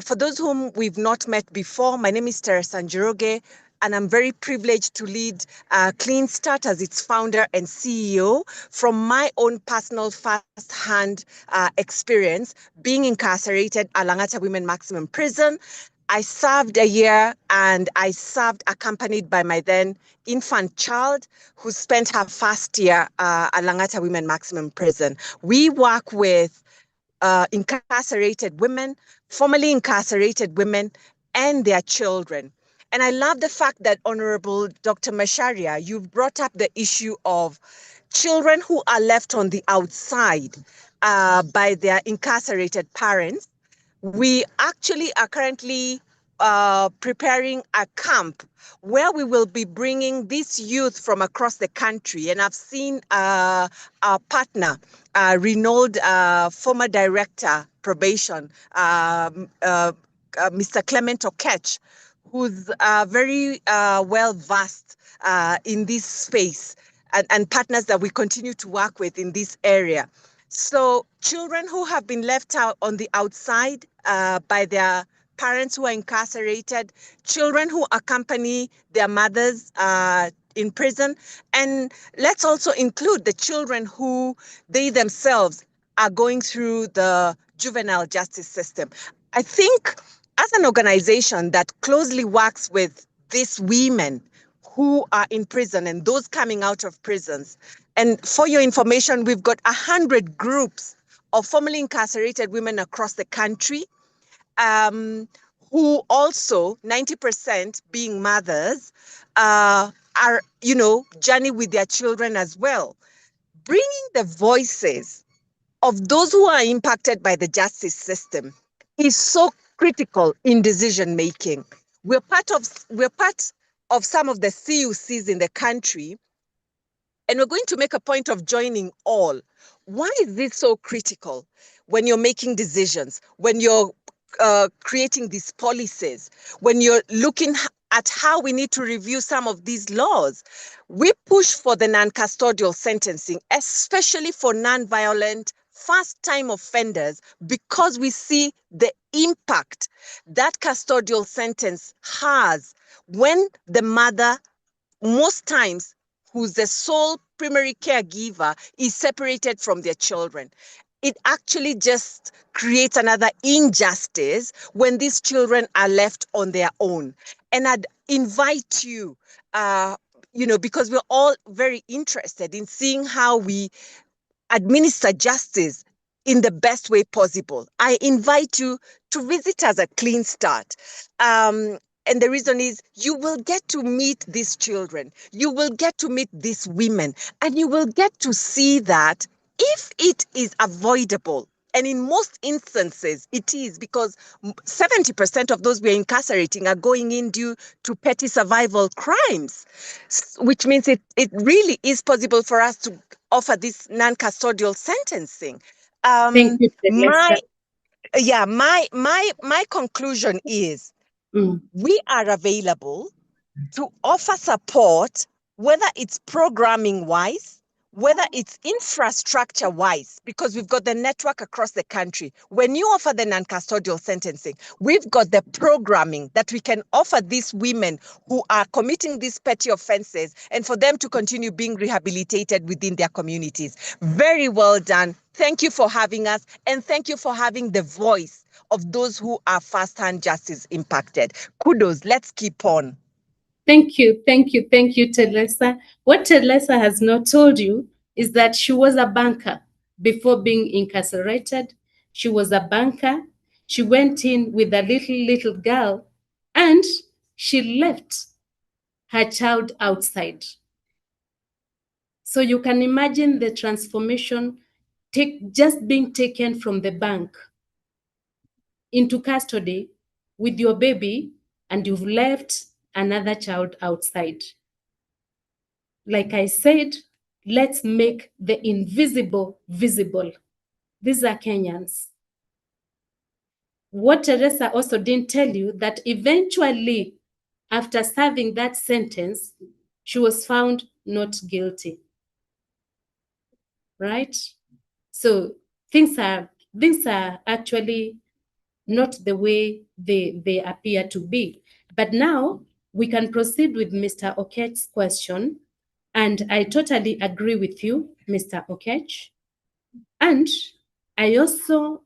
[SPEAKER 4] For those whom we've not met before, my name is Teresa Njiroge, and I'm very privileged to lead Clean Start as its founder and CEO. From my own personal first-hand experience, being incarcerated at Langata Women Maximum Prison, I served a year, and I served accompanied by my then infant child who spent her first year at Langata Women Maximum Prison. We work with incarcerated women, formerly incarcerated women, and their children. And I love the fact that, Honorable Dr. Masharia, you've brought up the issue of children who are left on the outside by their incarcerated parents. We actually are currently preparing a camp where we will be bringing these youth from across the country. And I've seen our partner, renowned former director, probation, Mr. Clement Okech, who's very well versed in this space, and partners that we continue to work with in this area. So children who have been left out on the outside by their parents who are incarcerated, children who accompany their mothers in prison, and let's also include the children who they themselves are going through the juvenile justice system. I think as an organization that closely works with these women who are in prison and those coming out of prisons, and for your information, we've got 100 groups of formerly incarcerated women across the country, who also, 90% being mothers, are, journey with their children as well. Bringing the voices of those who are impacted by the justice system is so critical in decision making. We're part of some of the CUCs in the country, and we're going to make a point of joining all. Why is this so critical when you're making decisions, when you're creating these policies, when you're looking at how we need to review some of these laws? We push for the non-custodial sentencing, especially for non-violent first-time offenders, because we see the impact that custodial sentence has when the mother, most times, who's the sole primary caregiver, is separated from their children. It actually just creates another injustice when these children are left on their own. And I'd invite you, because we're all very interested in seeing how we administer justice in the best way possible. I invite you to visit us at Clean Start. And the reason is you will get to meet these children, you will get to meet these women, and you will get to see that if it is avoidable, and in most instances it is, because 70% of those we're incarcerating are going in due to petty survival crimes, which means it really is possible for us to offer this non-custodial sentencing.
[SPEAKER 1] Thank you, Teresa.
[SPEAKER 4] My conclusion is we are available to offer support, whether it's programming wise, whether it's infrastructure wise, because we've got the network across the country. When you offer the non-custodial sentencing, we've got the programming that we can offer these women who are committing these petty offenses, and for them to continue being rehabilitated within their communities. Very well done. Thank you for having us, and thank you for having the voice of those who are first-hand justice impacted. Kudos. Let's keep on.
[SPEAKER 1] Thank you, Teresa. What Teresa has not told you is that she was a banker before being incarcerated. She was a banker. She went in with a little girl, and she left her child outside. So you can imagine the transformation, just being taken from the bank into custody with your baby, and you've left another child outside. Like I said, let's make the invisible visible. These are Kenyans. What Teresa also didn't tell you, that eventually, after serving that sentence, she was found not guilty. Right? So things are actually not the way they appear to be. But now we can proceed with Mr. Okech's question. And I totally agree with you, Mr. Okech. And I also,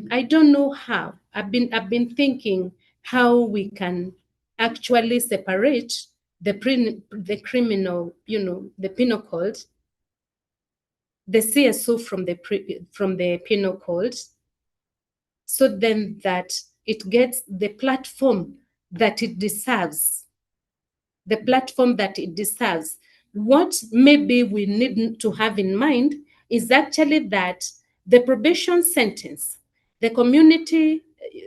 [SPEAKER 1] I don't know how. I've been thinking how we can actually separate the criminal, the penal code, the CSO from the penal code, so then that it gets the platform that it deserves. The platform that it deserves. What maybe we need to have in mind is actually that the probation sentence, the community,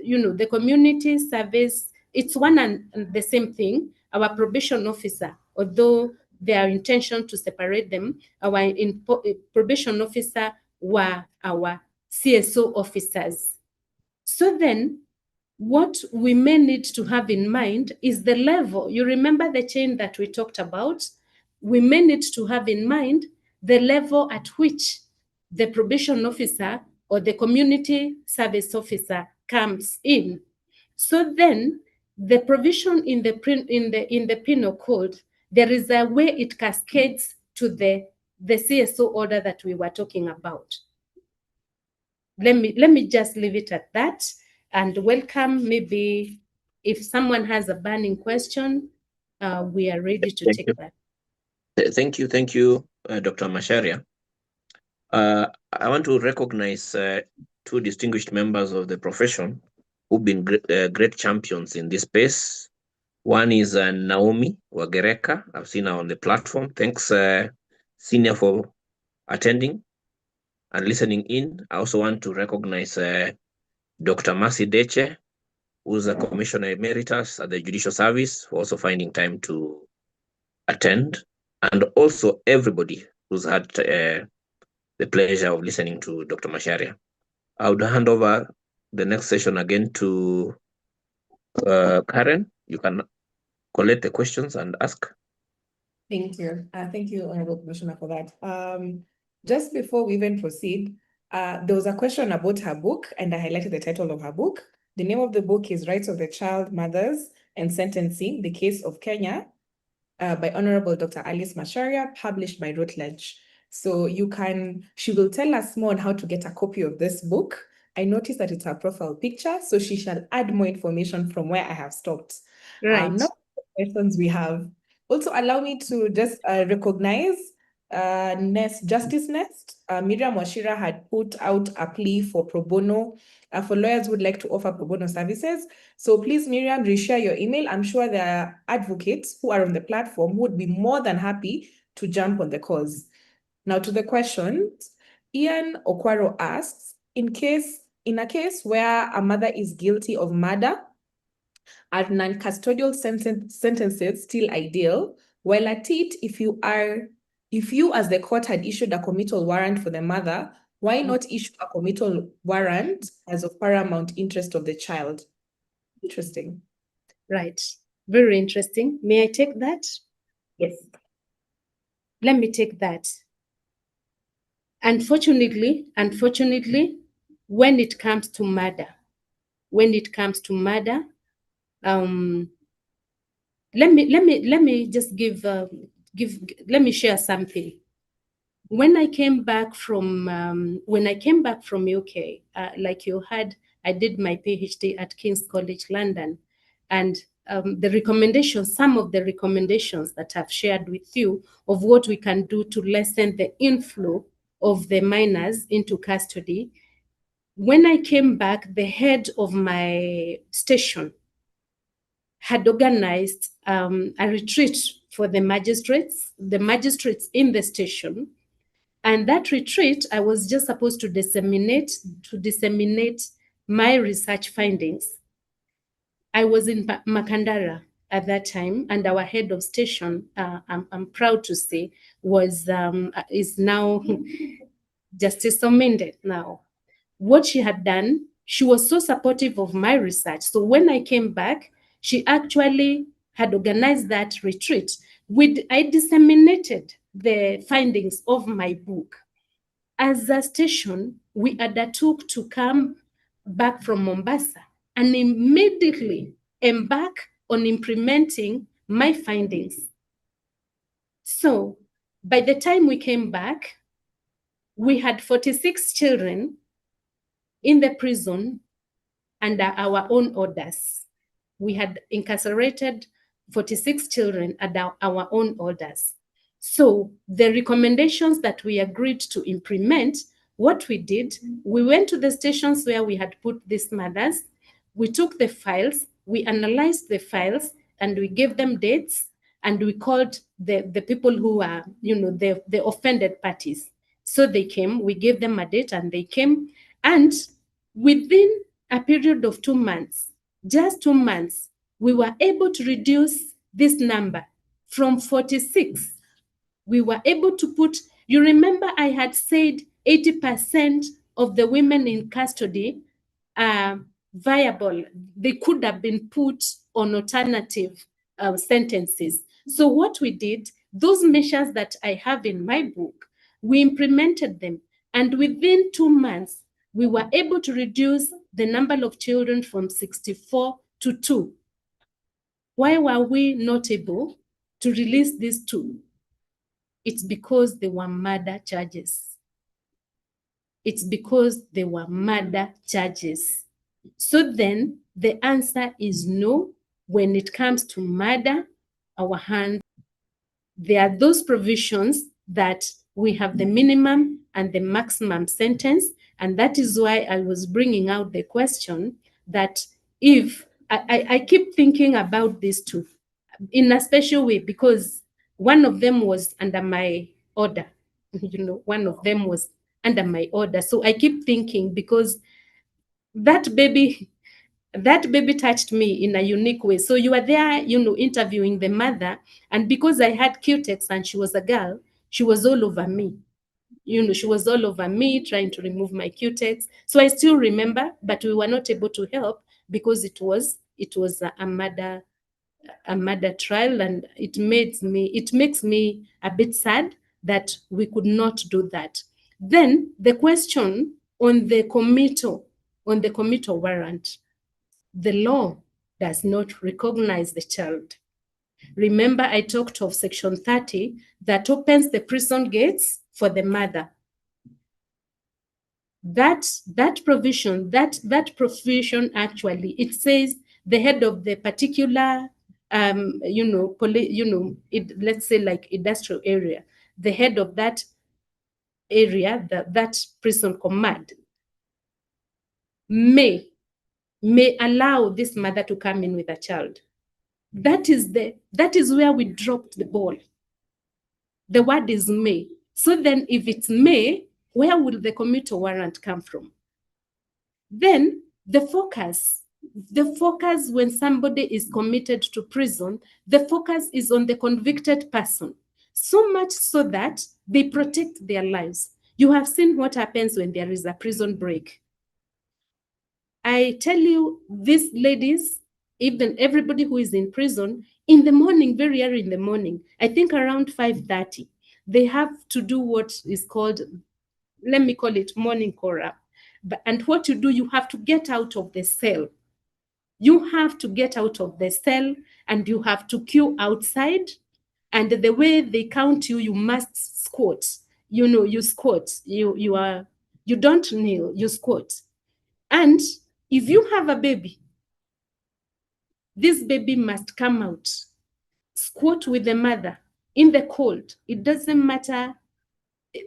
[SPEAKER 1] the community service, it's one and the same thing. Our probation officer, although their intention to separate them, our probation officer were our CSO officers. So then what we may need to have in mind is the level. You remember the chain that we talked about? We may need to have in mind the level at which the probation officer or the community service officer comes in. So then the provision in the penal code, there is a way it cascades to the CSO order that we were talking about. Let me just leave it at that and welcome. Maybe if someone has a burning question, we are ready to take that.
[SPEAKER 3] Thank you, Dr. Masharia. I want to recognize two distinguished members of the profession who've been great champions in this space. One is Naomi Wagereka. I've seen her on the platform. Thanks, Senior, for attending and listening in. I also want to recognize Dr. Mercy Deche, who's a Commissioner Emeritus at the Judicial Service, for also finding time to attend, and also everybody who's had the pleasure of listening to Dr. Masharia. I would hand over the next session again to Karen. You can collect the questions and ask.
[SPEAKER 2] Thank you. Thank you, Honorable Commissioner, for that. Just before we even proceed, there was a question about her book, and I highlighted the title of her book. The name of the book is Rights of the Child, Mothers, and Sentencing, the Case of Kenya, by Honorable Dr. Alice Masharia, published by Routledge. So she will tell us more on how to get a copy of this book. I noticed that it's her profile picture, so she shall add more information from where I have stopped.
[SPEAKER 1] Right.
[SPEAKER 2] Now, the questions we have. Also, allow me to just recognize Justice Nest. Miriam Washira had put out a plea for pro bono for lawyers who would like to offer pro bono services. So please, Miriam, reshare your email. I'm sure there are advocates who are on the platform who would be more than happy to jump on the cause. Now to the questions. Ian Okwaro asks, in a case where a mother is guilty of murder, are non-custodial sentences still ideal? While at it, if you as the court had issued a committal warrant for the mother, why not issue a committal warrant as of paramount interest of the child? Interesting.
[SPEAKER 1] Right. Very interesting. May I take that?
[SPEAKER 2] Yes.
[SPEAKER 1] Let me take that. Unfortunately, when it comes to murder, let me just let me share something. When I came back from UK, like you heard, I did my PhD at King's College London, and some of the recommendations that I've shared with you of what we can do to lessen the inflow of the minors into custody. When I came back, the head of my station had organized a retreat for the magistrates in the station. And that retreat, I was just supposed to disseminate my research findings. I was in Makandara at that time, and our head of station, I'm proud to say, is now Justice Omende now. what she had done, she was so supportive of my research. So when I came back, she actually had organized that retreat. I disseminated the findings of my book. As a station, we undertook to come back from Mombasa and immediately embark on implementing my findings. So by the time we came back, we had 46 children in the prison under our own orders. We had incarcerated 46 children under our own orders. So the recommendations that we agreed to implement, what we did, we went to the stations where we had put these mothers, we took the files, we analyzed the files, and we gave them dates, and we called the people who are, the offended parties. So they came, we gave them a date, and they came, and within a period of 2 months, just 2 months, we were able to reduce this number from 46. We were able to put, you remember I had said 80% of the women in custody are viable. They could have been put on alternative sentences. So what we did, those measures that I have in my book, we implemented them. And within 2 months, we were able to reduce the number of children from 64 to 2. Why were we not able to release these 2? It's because they were murder charges. It's because they were murder charges. So then the answer is no. When it comes to murder, our hand, there are those provisions that we have the minimum and the maximum sentence. And that is why I was bringing out the question that if I keep thinking about these 2 in a special way, because one of them was under my order. One of them was under my order. So I keep thinking, because that baby touched me in a unique way. So you are there, interviewing the mother, and because I had cutex and she was a girl, she was all over me. She was all over me trying to remove my cutex. So I still remember, but we were not able to help because it was a murder trial, and it makes me a bit sad that we could not do that. Then the question on the committal warrant, the law does not recognize the child. Remember, I talked of Section 30 that opens the prison gates for the mother. That provision actually, it says the head of the particular let's say like industrial area, the head of that area, that prison command may allow this mother to come in with a child. That is where we dropped the ball. The word is may. So then if it's may, where will the committal warrant come from? Then the focus when somebody is committed to prison, the focus is on the convicted person, so much so that they protect their lives. You have seen what happens when there is a prison break. I tell you, these ladies, even everybody who is in prison, in the morning, very early in the morning, I think around 5:30, they have to do what is called, let me call it morning cora. And what you do, you have to get out of the cell. You have to get out of the cell and you have to queue outside. And the way they count you, you must squat. You squat. You don't kneel, you squat. And if you have a baby, this baby must come out, squat with the mother in the cold. It doesn't matter.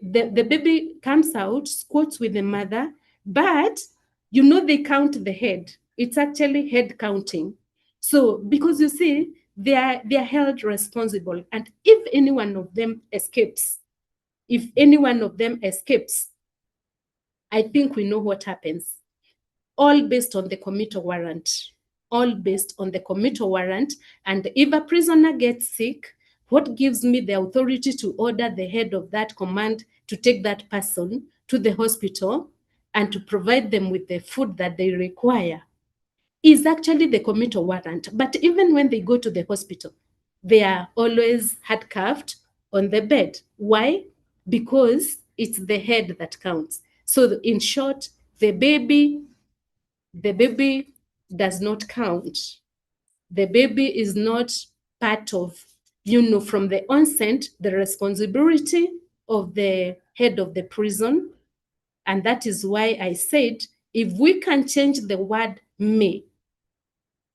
[SPEAKER 1] The baby comes out, squats with the mother, but they count the head. It's actually head counting. So because you see, they are held responsible. And if any one of them escapes, I think we know what happens. All based on the committal warrant. And if a prisoner gets sick, what gives me the authority to order the head of that command to take that person to the hospital? and to provide them with the food that they require is actually the committal warrant. But even when they go to the hospital, they are always handcuffed on the bed. Why? Because it's the head that counts. So in short, the baby does not count. The baby is not part of, from the onset, the responsibility of the head of the prison. And that is why I said, if we can change the word may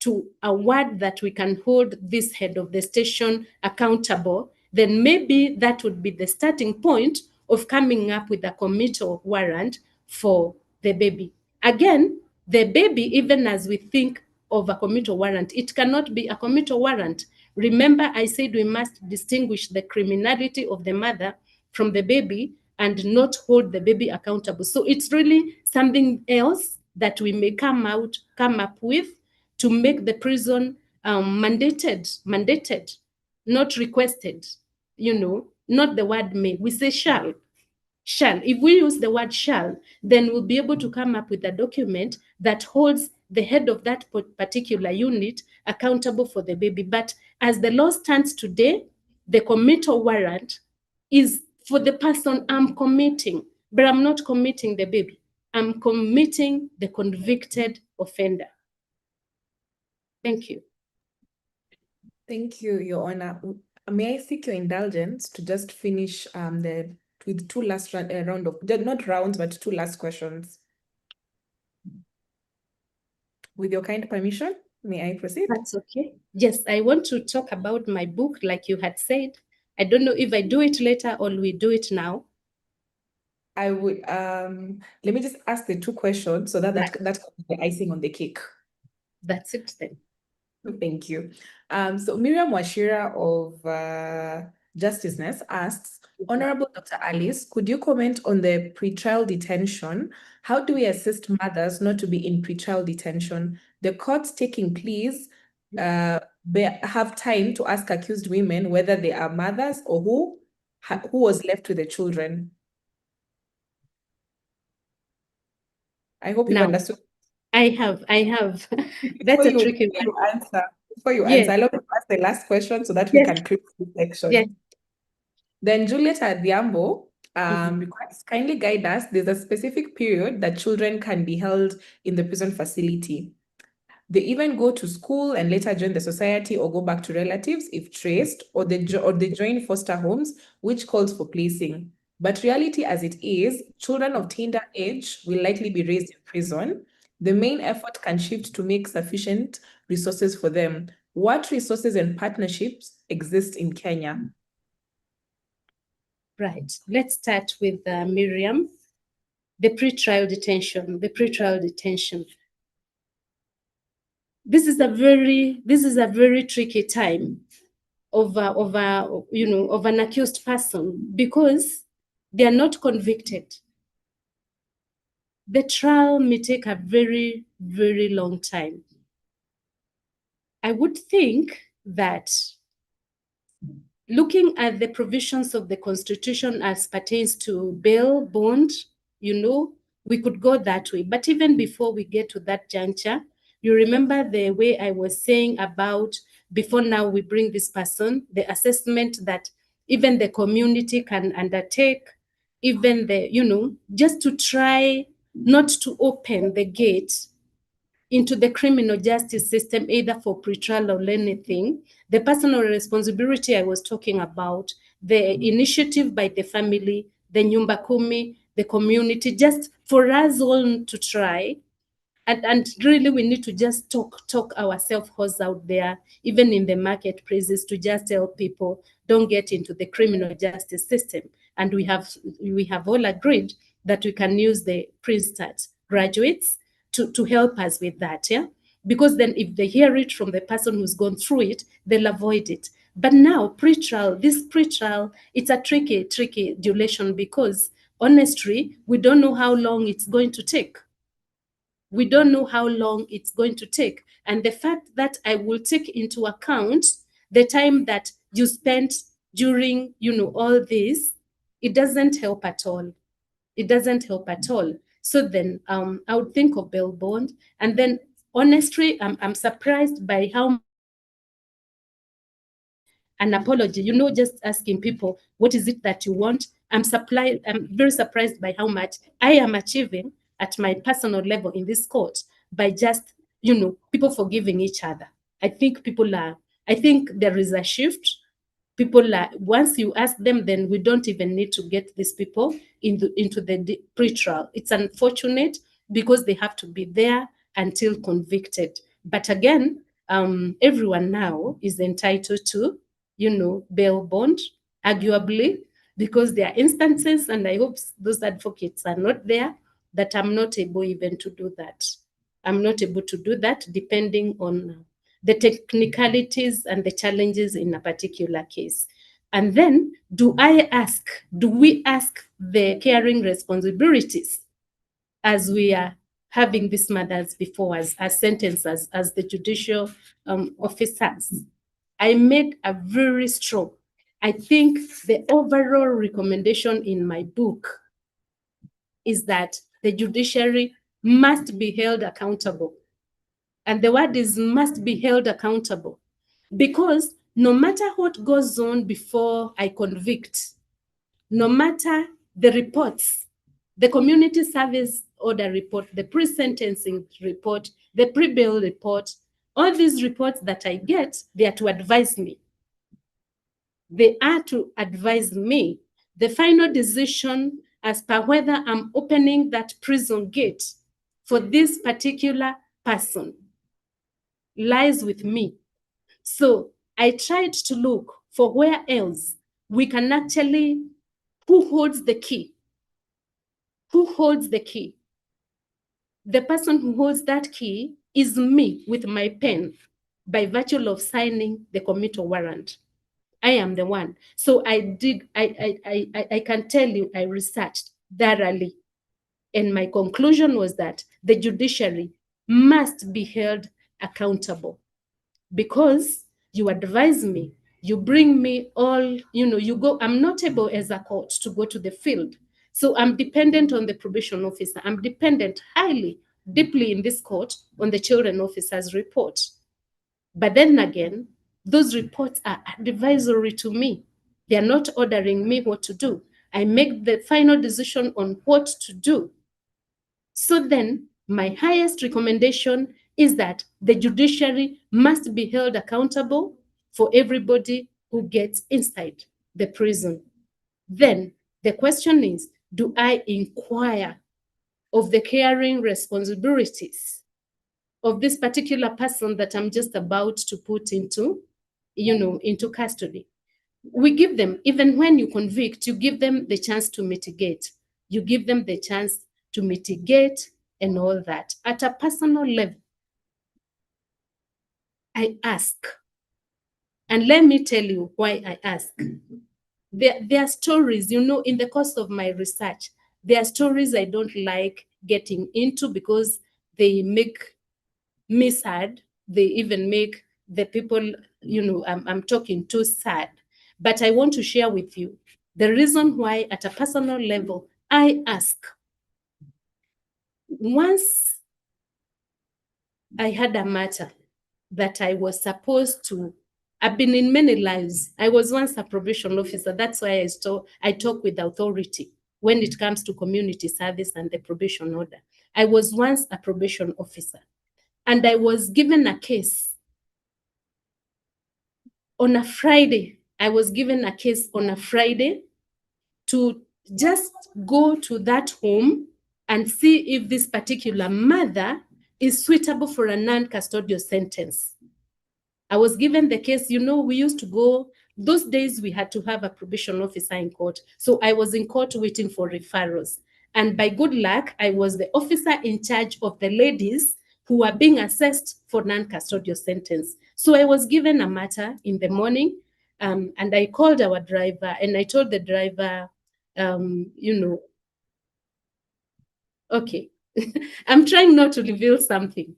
[SPEAKER 1] to a word that we can hold this head of the station accountable, then maybe that would be the starting point of coming up with a committal warrant for the baby. Again, the baby, even as we think of a committal warrant, it cannot be a committal warrant. Remember, I said we must distinguish the criminality of the mother from the baby and not hold the baby accountable. So it's really something else that we may come up with to make the prison mandated, not requested, not the word may. We say shall. If we use the word shall, then we'll be able to come up with a document that holds the head of that particular unit accountable for the baby. But as the law stands today, the committal warrant is for the person I'm committing, but I'm not committing the baby. I'm committing the convicted offender. Thank you.
[SPEAKER 2] Thank you, Your Honor. May I seek your indulgence to just finish with two last round of, not rounds, but two last questions. With your kind permission, may I proceed?
[SPEAKER 1] That's okay. Yes, I want to talk about my book, like you had said. I don't know if I do it later or we do it now.
[SPEAKER 2] I would let me just ask the two questions so that can be the icing on the cake.
[SPEAKER 1] That's it then.
[SPEAKER 2] Thank you. So Miriam Washira of Justiceness asks, Honorable Dr. Alice, could you comment on the pretrial detention? How do we assist mothers not to be in pretrial detention? The courts taking pleas have time to ask accused women whether they are mothers or who was left with the children. I hope you've understood.
[SPEAKER 1] I have. That's a tricky one.
[SPEAKER 2] Before you answer, I'll ask the last question so that we can close this section.
[SPEAKER 1] Yes.
[SPEAKER 2] Then Juliet Adhiambo requests, kindly guide us. There's a specific period that children can be held in the prison facility. They even go to school and later join the society or go back to relatives if traced, or they join foster homes, which calls for placing. But reality as it is, children of tender age will likely be raised in prison. The main effort can shift to make sufficient resources for them. What resources and partnerships exist in Kenya?
[SPEAKER 1] Right. Let's start with Miriam. The pretrial detention. This is a very tricky time of an accused person because they are not convicted. The trial may take a very, very long time. I would think that looking at the provisions of the Constitution as pertains to bail, bond, we could go that way. But even before we get to that juncture, you remember the way I was saying about before now we bring this person, the assessment that even the community can undertake, even just to try not to open the gate into the criminal justice system, either for pretrial or anything. The personal responsibility I was talking about, the initiative by the family, the Nyumba Kumi, the community, just for us all to try. And really, we need to just talk ourselves hoes out there, even in the marketplaces, to just tell people don't get into the criminal justice system. And we have all agreed that we can use the Princeton graduates to help us with that, yeah. Because then, if they hear it from the person who's gone through it, they'll avoid it. But now, this pretrial, it's a tricky duration because honestly, we don't know how long it's going to take. We don't know how long it's going to take. And the fact that I will take into account the time that you spent during, all this, it doesn't help at all. So then I would think of bail bond. And then honestly, I'm surprised by how an apology, just asking people, what is it that you want? I'm very surprised by how much I am achieving at my personal level in this court by just, people forgiving each other. I think there is a shift. People are, once you ask them, then we don't even need to get these people into the pre-trial. It's unfortunate because they have to be there until convicted. But again, everyone now is entitled to, bail bond, arguably, because there are instances, and I hope those advocates are not there, that I'm not able even to do that. I'm not able to do that depending on the technicalities and the challenges in a particular case. And then do we ask the caring responsibilities as we are having these matters before us as sentencers, as the judicial officers? I made a very strong, I think the overall recommendation in my book is that the judiciary must be held accountable. And the word is must be held accountable, because no matter what goes on before I convict, no matter the reports, the community service order report, the pre-sentencing report, the pre-bail report, all these reports that I get, they are to advise me. They are to advise me. The final decision as per whether I'm opening that prison gate for this particular person lies with me. So I tried to look for where else we can actually, who holds the key? Who holds the key? The person who holds that key is me with my pen by virtue of signing the committal warrant. I am the one. So I can tell you, I researched thoroughly. And my conclusion was that the judiciary must be held accountable, because you advise me, you bring me all, you go, I'm not able as a court to go to the field. So I'm dependent on the probation officer. I'm dependent highly, deeply in this court on the children officer's report. But then again, those reports are advisory to me. They are not ordering me what to do. I make the final decision on what to do. So then, my highest recommendation is that the judiciary must be held accountable for everybody who gets inside the prison. Then the question is, do I inquire of the caring responsibilities of this particular person that I'm just about to put into custody? We give them, even when you convict, you give them the chance to mitigate. You give them the chance to mitigate and all that. At a personal level, I ask. And let me tell you why I ask. There are stories, in the course of my research, there are stories I don't like getting into because they make me sad. They even make the people, I'm talking to sad. But I want to share with you the reason why at a personal level I ask. Once I had a matter that I was supposed to, I've been in many lives. I was once a probation officer. That's why I talk with authority when it comes to community service and the probation order. I was once a probation officer, and I was given a case on a Friday. I was given a case on a Friday to just go to that home and see if this particular mother is suitable for a non-custodial sentence. I was given the case, we used to go, those days we had to have a probation officer in court. So I was in court waiting for referrals. And by good luck, I was the officer in charge of the ladies who were being assessed for non-custodial sentence. So I was given a matter in the morning, and I called our driver and I told the driver, okay, I'm trying not to reveal something.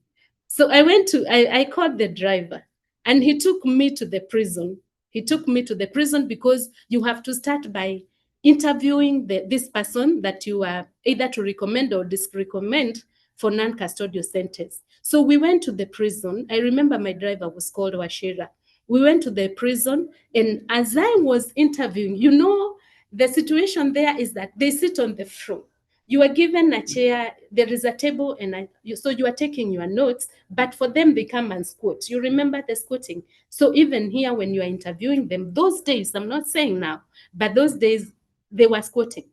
[SPEAKER 1] So I called the driver and he took me to the prison. He took me to the prison because you have to start by interviewing this person that you are either to recommend or disrecommend for non-custodial sentence. So we went to the prison. I remember my driver was called Washira. We went to the prison, and as I was interviewing, you know, the situation there is that they sit on the floor. You are given a chair, there is a table, and so you are taking your notes, but for them, they come and squat. You remember the squatting? So even here, when you are interviewing them, those days, I'm not saying now, but those days, they were squatting.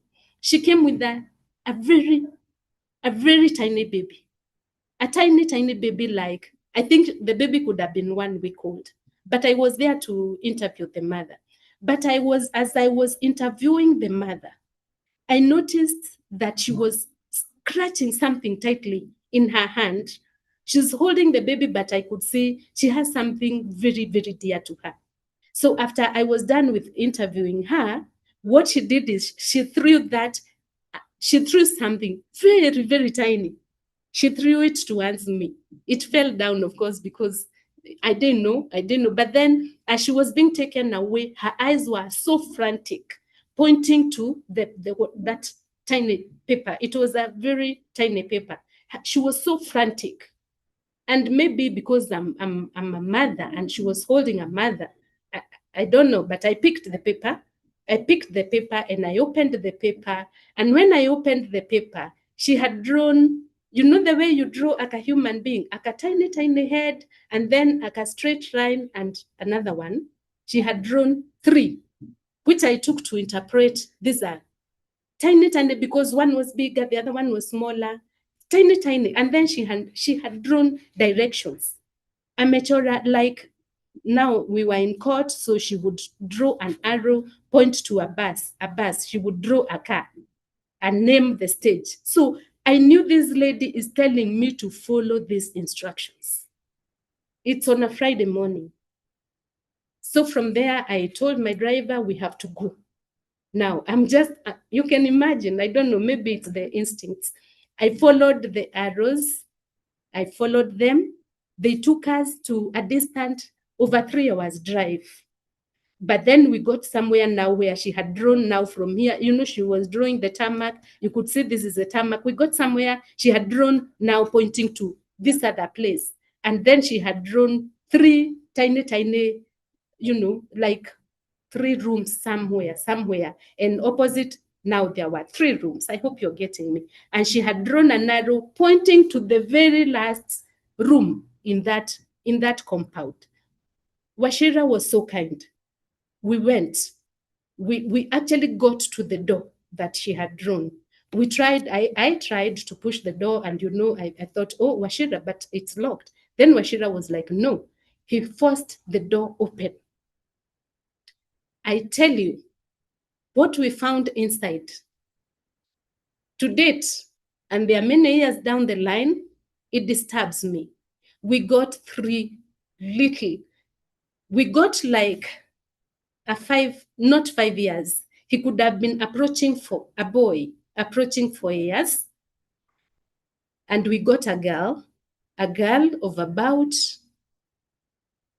[SPEAKER 1] She came with a very tiny baby, a tiny baby. Like, I think the baby could have been 1 week old, but I was there to interview the mother. But as I was interviewing the mother, I noticed that she was scratching something tightly in her hand. She's holding the baby, but I could see she has something very, very dear to her. So after I was done with interviewing her, what she did is she threw something very, very tiny. She threw it towards me. It fell down, of course, because I didn't know. But then as she was being taken away, her eyes were so frantic, pointing to that tiny paper. It was a very tiny paper. She was so frantic. And maybe because I'm a mother and she was holding a mother, I don't know, but I picked the paper. And I opened the paper. And when I opened the paper, she had drawn, you know, the way you draw like a human being, like a tiny head, and then like a straight line and another one. She had drawn 3, which I took to interpret. These are tiny, because one was bigger, the other one was smaller, tiny. And then she had drawn directions. Amateur, like, now we were in court, so she would draw an arrow, point to a bus. She would draw a car and name the stage. So I knew this lady is telling me to follow these instructions. It's on a Friday morning. So from there, I told my driver, we have to go. Now, you can imagine, I don't know, maybe it's the instincts. I followed the arrows. I followed them. They took us to a distant, over 3 hours drive. But then we got somewhere now where she had drawn now from here. You know, she was drawing the tarmac. You could see this is the tarmac. We got somewhere she had drawn now pointing to this other place. And then she had drawn 3 tiny, you know, like 3 rooms somewhere. And opposite, now there were 3 rooms. I hope you're getting me. And she had drawn an arrow pointing to the very last room in that compound. Washira was so kind. We went. We actually got to the door that she had drawn. We tried, I tried to push the door, and you know, I thought, oh, Washira, but it's locked. Then Washira was like, no. He forced the door open. I tell you, what we found inside, to date, and there are many years down the line, it disturbs me. We got 3 little. We got like not 5 years. He could have been approaching 4 years. And we got a girl of about,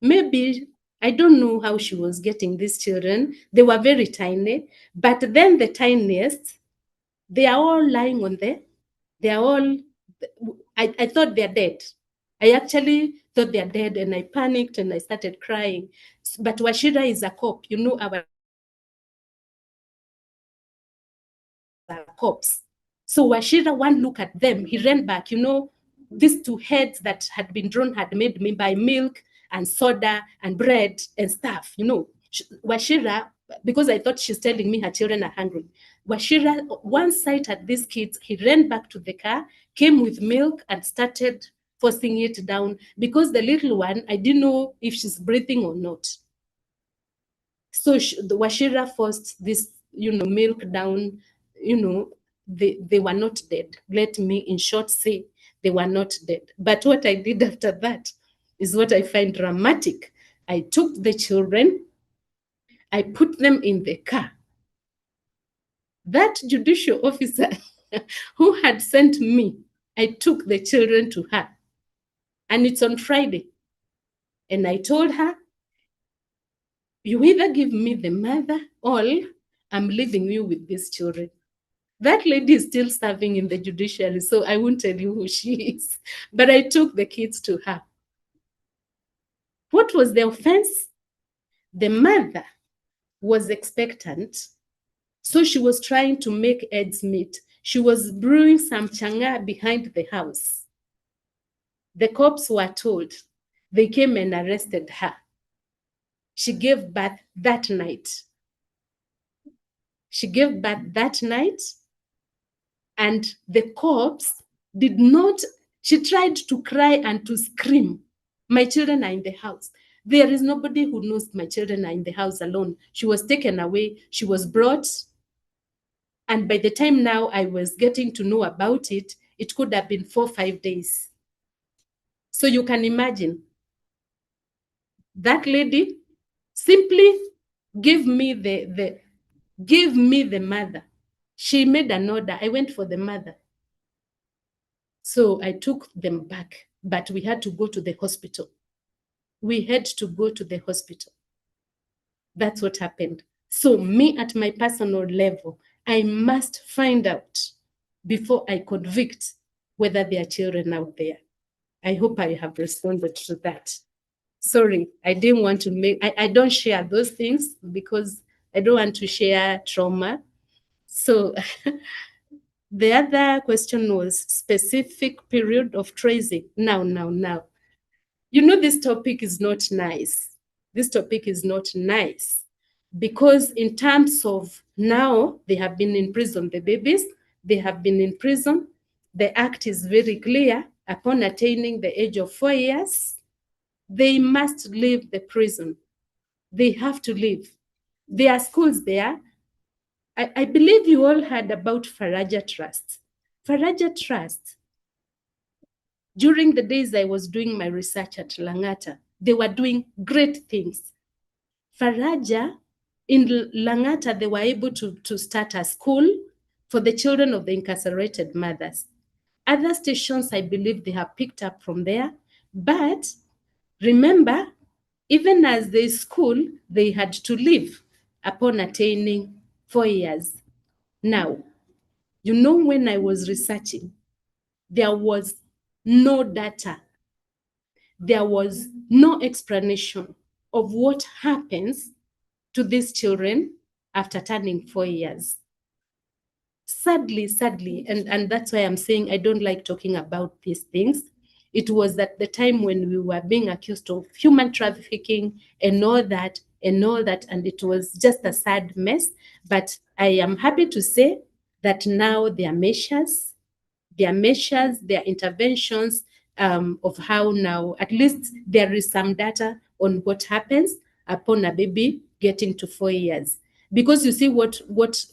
[SPEAKER 1] maybe, I don't know how she was getting these children. They were very tiny, but then the tiniest, they are all lying on I thought they're dead. I actually thought they're dead, and I panicked and I started crying. But Washira is a cop. You know, our cops. So Washira, one look at them, he ran back. You know, these 2 heads that had been drawn had made me buy milk and soda and bread and stuff. You know, Washira, because I thought she's telling me her children are hungry. Washira, one sight at these kids, he ran back to the car, came with milk, and started forcing it down, because the little one, I didn't know if she's breathing or not. So the Washira forced this, you know, milk down. You know, they were not dead. Let me, in short, say they were not dead. But what I did after that is what I find dramatic. I took the children, I put them in the car. That judicial officer who had sent me, I took the children to her. And it's on Friday. And I told her, you either give me the mother all, I'm leaving you with these children. That lady is still serving in the judiciary, so I won't tell you who she is. But I took the kids to her. What was the offense? The mother was expectant, so she was trying to make ends meet. She was brewing some changa behind the house. The cops were told. They came and arrested her. She gave birth that night. She gave birth that night, and the cops did not, she tried to cry and to scream. My children are in the house. There is nobody who knows my children are in the house alone. She was taken away. She was brought. And by the time now I was getting to know about it, it could have been 4 or 5 days. So you can imagine that lady simply give me the mother. She made an order. I went for the mother. So I took them back, but we had to go to the hospital. We had to go to the hospital. That's what happened. So me at my personal level, I must find out before I convict whether there are children out there. I hope I have responded to that. Sorry, I didn't want to make, I don't share those things because I don't want to share trauma. So the other question was specific period of tracing. Now. You know, this topic is not nice. This topic is not nice because in terms of now, they have been in prison, the babies, they have been in prison. The act is very clear. Upon attaining the age of 4 years, they must leave the prison. They have to leave. There are schools there. I believe you all heard about Faraja Trust. Faraja Trust, during the days I was doing my research at Langata, they were doing great things. Faraja, in Langata, they were able to start a school for the children of the incarcerated mothers. Other stations, I believe they have picked up from there. But remember, even as they school, they had to leave upon attaining 4 years. Now, you know, when I was researching, there was no data. There was no explanation of what happens to these children after turning 4 years. Sadly, and that's why I'm saying I don't like talking about these things. It was at the time when we were being accused of human trafficking and all that, and it was just a sad mess. But I am happy to say that now there are measures, their interventions of how now at least there is some data on what happens upon a baby getting to 4 years. Because you see what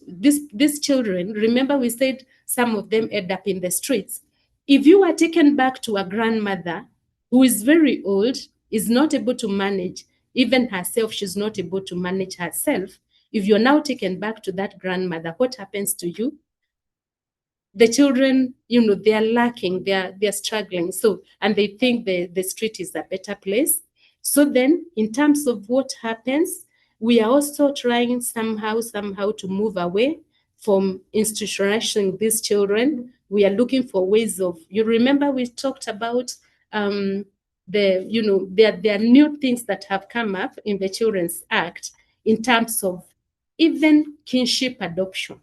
[SPEAKER 1] these children, remember we said some of them end up in the streets. If you are taken back to a grandmother who is very old, is not able to manage, even herself, she's not able to manage herself. If you're now taken back to that grandmother, what happens to you? The children, you know, they are lacking, they're struggling. So, and they think the street is a better place. So then, in terms of what happens, we are also trying somehow to move away from institutionalizing these children. We are looking for ways of, you remember we talked about there are new things that have come up in the Children's Act in terms of even kinship adoption,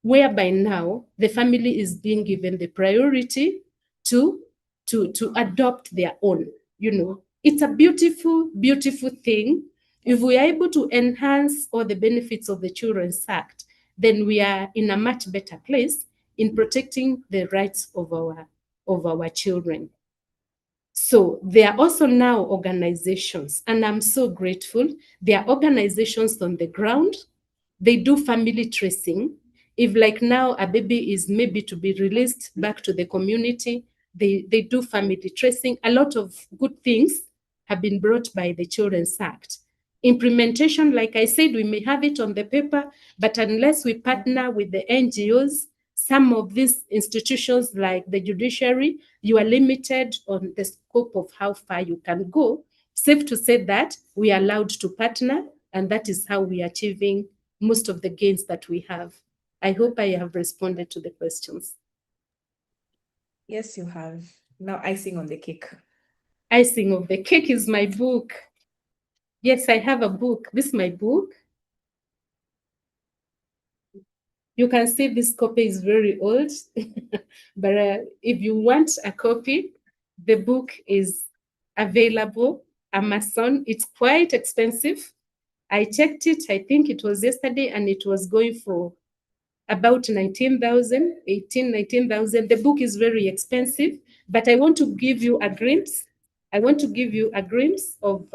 [SPEAKER 1] whereby now the family is being given the priority to adopt their own. You know, it's a beautiful thing. If we are able to enhance all the benefits of the Children's Act, then we are in a much better place in protecting the rights of our children. So there are also now organizations, and I'm so grateful. There are organizations on the ground. They do family tracing. If like now a baby is maybe to be released back to the community, they do family tracing. A lot of good things have been brought by the Children's Act. Implementation, like I said, we may have it on the paper, but unless we partner with the NGOs, some of these institutions like the judiciary, you are limited on the scope of how far you can go. Safe to say that we are allowed to partner And that is how we are achieving most of the gains that we have. I hope I have responded to the questions.
[SPEAKER 2] Yes, you have. Now, icing on the cake.
[SPEAKER 1] Icing of the cake is my book. Yes, I have a book. This is my book. You can see this copy is very old, but if you want a copy, the book is available. Amazon, it's quite expensive. I checked it, I think it was yesterday, and it was going for about 19,000, 19,000. The book is very expensive, but I want to give you a glimpse. I want to give you a glimpse of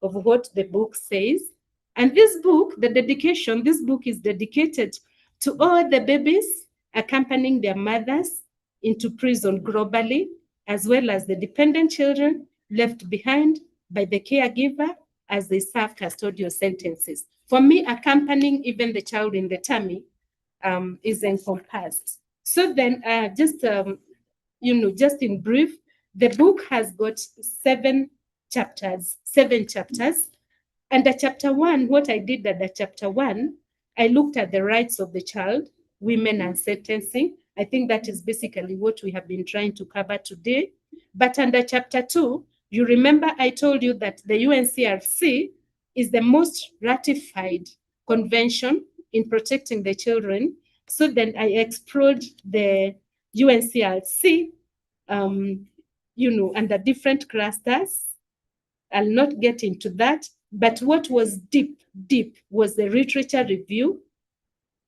[SPEAKER 1] what the book says. And this book, this book is dedicated to all the babies accompanying their mothers into prison globally, as well as the dependent children left behind by the caregiver as they serve custodial sentences. For me, accompanying even the child in the tummy is encompassed. So then, just in brief, the book has got seven chapters. Under chapter 1, what I did under chapter 1, I looked at the rights of the child, women, and sentencing. I think that is basically what we have been trying to cover today. But under chapter 2, you remember I told you that the UNCRC is the most ratified convention in protecting the children. So then I explored the UNCRC, under different clusters. I'll not get into that. But what was deep was the literature review.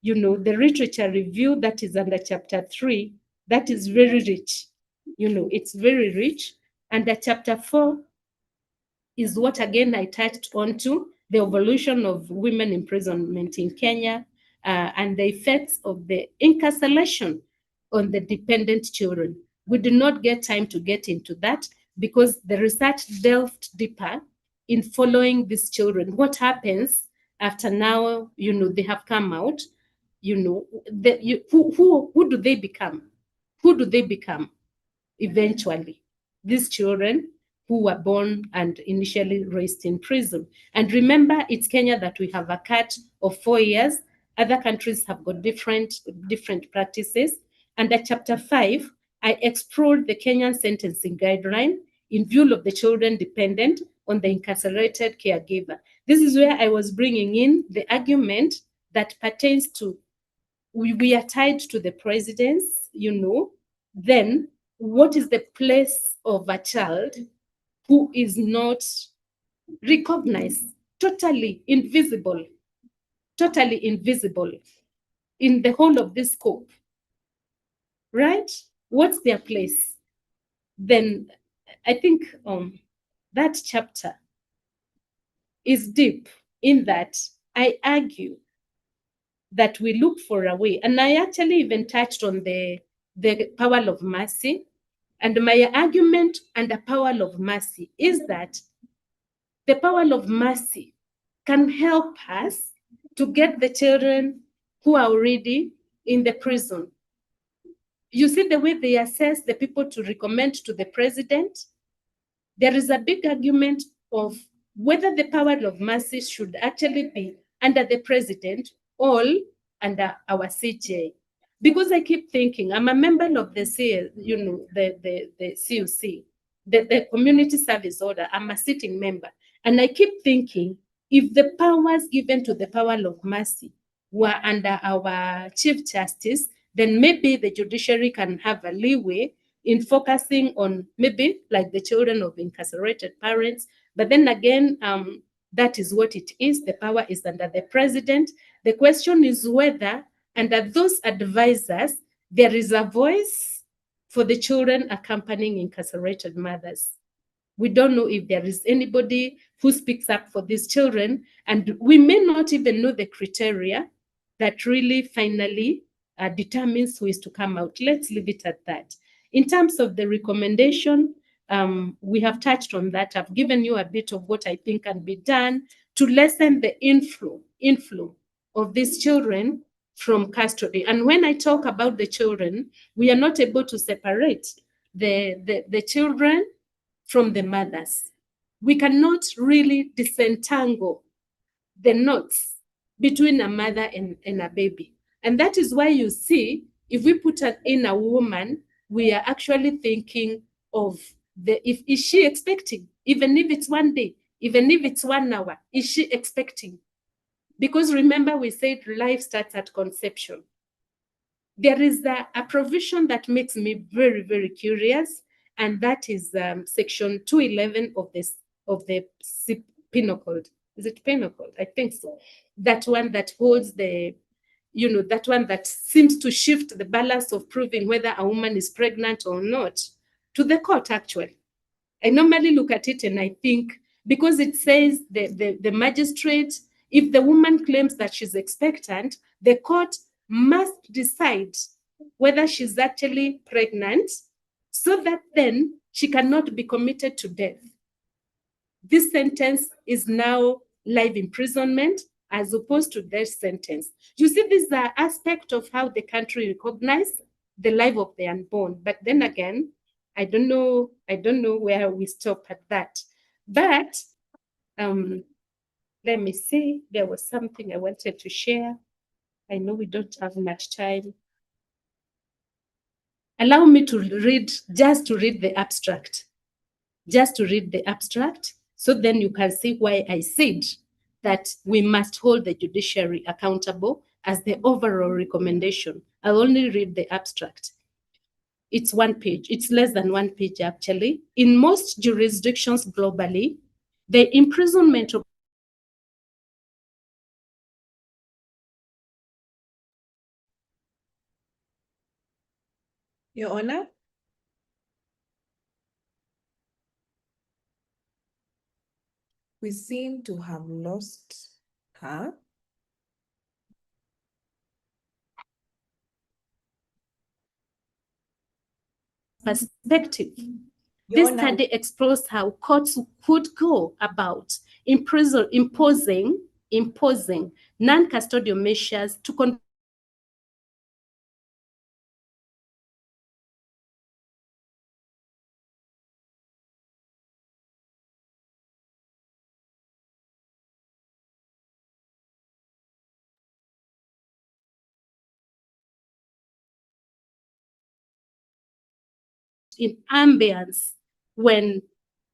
[SPEAKER 1] The literature review that is under chapter 3, that is very rich. It's very rich. Under chapter 4 is what, again, I touched on to, the evolution of women imprisonment in Kenya, and the effects of the incarceration on the dependent children. We did not get time to get into that because the research delved deeper in following these children. What happens after now, they have come out, who do they become? Who do they become eventually? These children who were born and initially raised in prison. And remember, it's Kenya that we have a cut of 4 years. Other countries have got different practices. Under chapter 5, I explored the Kenyan sentencing guideline in view of the children dependent on the incarcerated caregiver. This is where I was bringing in the argument that pertains to we are tied to the presidents, then what is the place of a child who is not recognized, totally invisible in the whole of this scope, right? What's their place? Then I think that chapter is deep in that I argue that we look for a way. And I actually even touched on the power of mercy. And my argument and the power of mercy is that the power of mercy can help us to get the children who are already in the prison. You see the way they assess the people to recommend to the president? There is a big argument of whether the power of mercy should actually be under the president or under our CJ. Because I keep thinking, I'm a member of the CUC, the Community Service Order. I'm a sitting member. And I keep thinking, if the powers given to the power of mercy were under our Chief Justice, then maybe the judiciary can have a leeway in focusing on maybe like the children of incarcerated parents. But then again, that is what it is. The power is under the president. The question is whether under those advisors, there is a voice for the children accompanying incarcerated mothers. We don't know if there is anybody who speaks up for these children, and we may not even know the criteria that really finally determines who is to come out. Let's leave it at that. In terms of the recommendation, we have touched on that. I've given you a bit of what I think can be done to lessen the inflow of these children from custody. And when I talk about the children, we are not able to separate the children from the mothers. We cannot really disentangle the knots between a mother and a baby. And that is why you see, if we put in a woman, we are actually thinking of if is she expecting, even if it's 1 day, even if it's 1 hour, is she expecting? Because remember, we said life starts at conception. There is a provision that makes me very, very curious, and that is section 211 of the penal code. Is it penal code? I think so. That one that holds that one that seems to shift the balance of proving whether a woman is pregnant or not to the court, actually. I normally look at it and I think, because it says the magistrate, if the woman claims that she's expectant, the court must decide whether she's actually pregnant, so that then she cannot be committed to death. This sentence is now life imprisonment as opposed to death sentence. You see, these are aspects of how the country recognizes the life of the unborn. But then again, I don't know where we stop at that. But let me see, there was something I wanted to share. I know we don't have much time. Allow me to read the abstract. Just to read the abstract, so then you can see why I said that we must hold the judiciary accountable as the overall recommendation. I'll only read the abstract. It's 1 page. It's less than 1 page, actually. In most jurisdictions globally, the imprisonment of
[SPEAKER 2] Your Honor? We seem to have lost her.
[SPEAKER 1] perspective.
[SPEAKER 2] Your
[SPEAKER 1] This
[SPEAKER 2] Honor,
[SPEAKER 1] study explores how courts could go about imposing non-custodial measures to in ambience when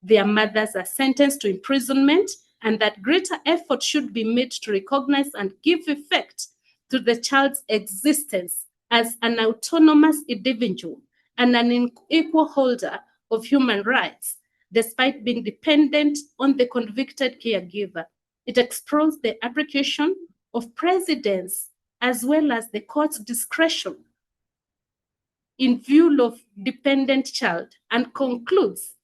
[SPEAKER 1] their mothers are sentenced to imprisonment, and that greater effort should be made to recognize and give effect to the child's existence as an autonomous individual and an equal holder of human rights, despite being dependent on the convicted caregiver. It explores the application of precedents as well as the court's discretion in view of dependent child, and concludes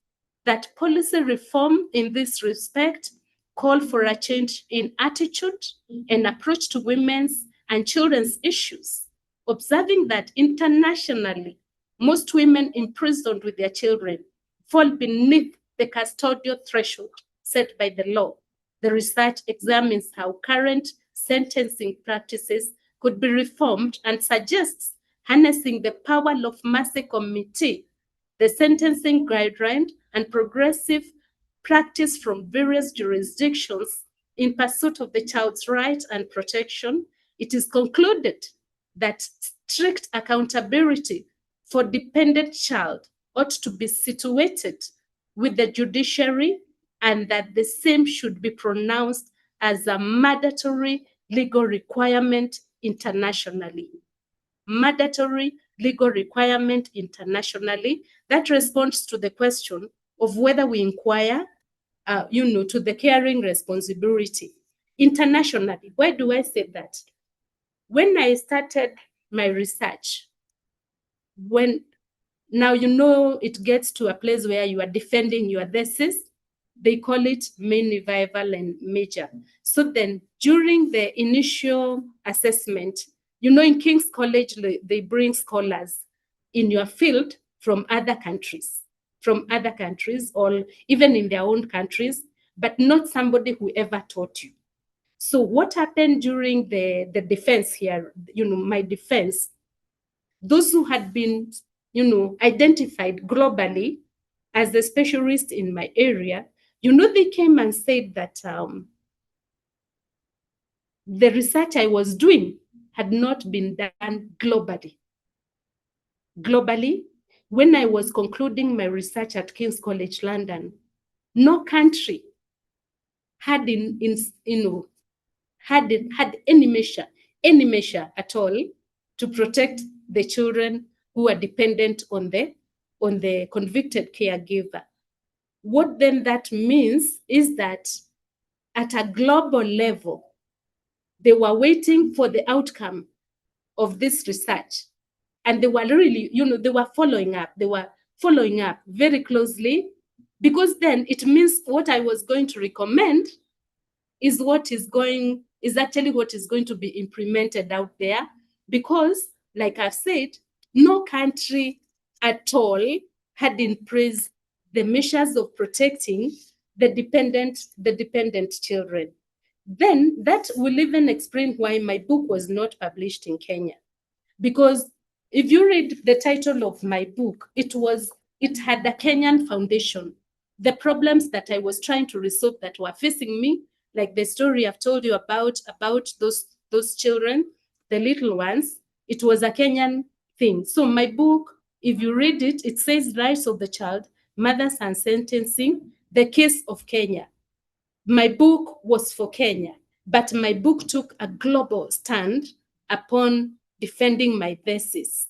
[SPEAKER 1] that policy reform in this respect call for a change in attitude and approach to women's and children's issues, observing that internationally, most women imprisoned with their children fall beneath the custodial threshold set by the law. The research examines how current sentencing practices could be reformed and suggests harnessing the power of mercy committee, the sentencing guideline, and progressive practice from various jurisdictions in pursuit of the child's right and protection. It is concluded that strict accountability for dependent child ought to be situated with the judiciary, and that the same should be pronounced as a mandatory legal requirement internationally. Mandatory legal requirement internationally. That responds to the question of whether we inquire, to the caring responsibility internationally. Why do I say that? When I started my research, now it gets to a place where you are defending your thesis. They call it main, revival, and major. So then during the initial assessment, in King's College, they bring scholars in your field from other countries, or even in their own countries, but not somebody who ever taught you. So what happened during the defense here, my defense, those who had been, identified globally as a specialist in my area, they came and said that the research I was doing had not been done globally. Globally, when I was concluding my research at King's College London, no country had had any measure at all to protect the children who are dependent on the convicted caregiver. What then that means is that at a global level, they were waiting for the outcome of this research. And they were really, they were following up. They were following up very closely, because then it means what I was going to recommend is actually what is going to be implemented out there. Because, like I've said, no country at all had in place the measures of protecting the dependent children. Then that will even explain why my book was not published in Kenya. Because if you read the title of my book, it had a Kenyan foundation. The problems that I was trying to resolve that were facing me, like the story I've told you about those children, the little ones, it was a Kenyan thing. So my book, if you read it, it says Rights of the Child, Mothers and Sentencing, the Case of Kenya. My book was for Kenya, but my book took a global stand upon defending my thesis.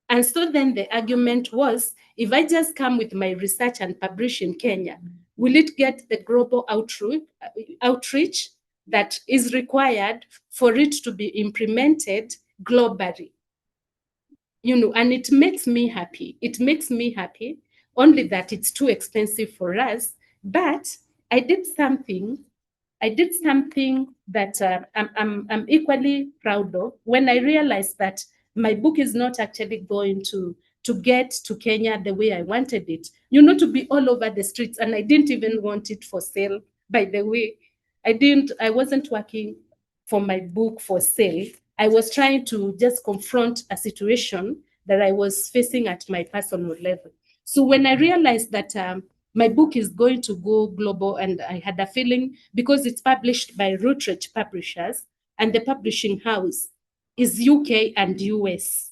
[SPEAKER 1] And so then the argument was, if I just come with my research and publish in Kenya, will it get the global outreach that is required for it to be implemented globally? And it makes me happy. It makes me happy, only that it's too expensive for us. But I did something that I'm equally proud of when I realized that my book is not actually going to get to Kenya the way I wanted it, to be all over the streets. And I didn't even want it for sale, by the way. I wasn't working for my book for sale. I was trying to just confront a situation that I was facing at my personal level. So when I realized that my book is going to go global, and I had a feeling, because it's published by Routledge Publishers, and the publishing house is UK and US.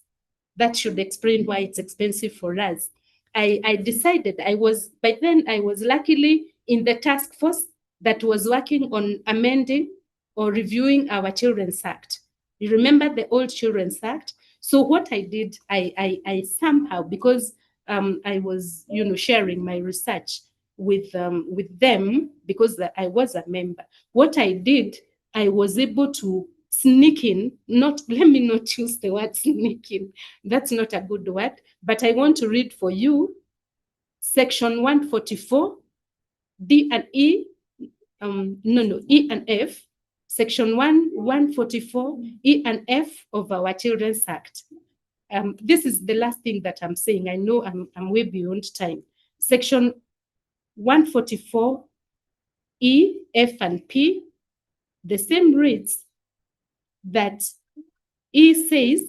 [SPEAKER 1] That should explain why it's expensive for us. I decided by then I was luckily in the task force that was working on amending or reviewing our Children's Act. You remember the old Children's Act? So what I did, I somehow, because I was, sharing my research with them, because I was a member. What I did, I was able to sneak in, let me not use the word sneak in, that's not a good word, but I want to read for you section 144, D and E, E and F, section 144, E and F of our Children's Act. This is the last thing that I'm saying. I know I'm way beyond time. Section 144, E, F, and P, the same reads that E says,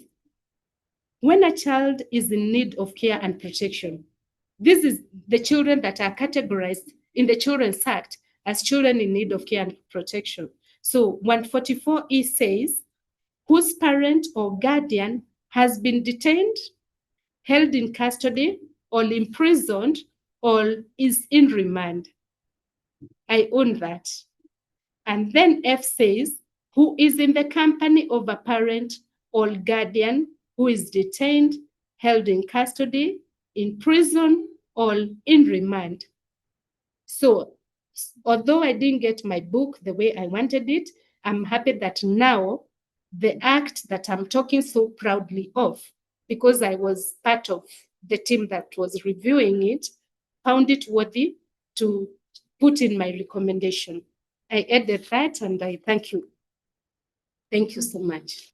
[SPEAKER 1] when a child is in need of care and protection, this is the children that are categorized in the Children's Act as children in need of care and protection. So 144E says, whose parent or guardian has been detained, held in custody, or imprisoned, or is in remand. I own that. And then F says, who is in the company of a parent or guardian who is detained, held in custody, in prison, or in remand. So, although I didn't get my book the way I wanted it, I'm happy that now the act that I'm talking so proudly of, because I was part of the team that was reviewing it, found it worthy to put in my recommendation. I added that, and I thank you. Thank you so much.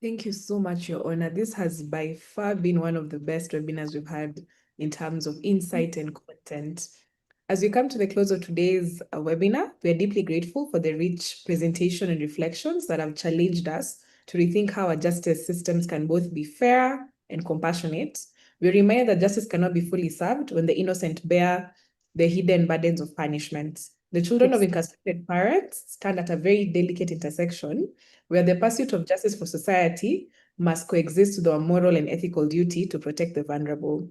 [SPEAKER 2] Thank you so much, Your Honor. This has by far been one of the best webinars we've had in terms of insight and content. As we come to the close of today's webinar, we are deeply grateful for the rich presentation and reflections that have challenged us to rethink how our justice systems can both be fair and compassionate. We remind that justice cannot be fully served when the innocent bear the hidden burdens of punishment. The children of
[SPEAKER 1] Yes.
[SPEAKER 2] incarcerated parents stand at a very delicate intersection where the pursuit of justice for society must coexist with our moral and ethical duty to protect the vulnerable.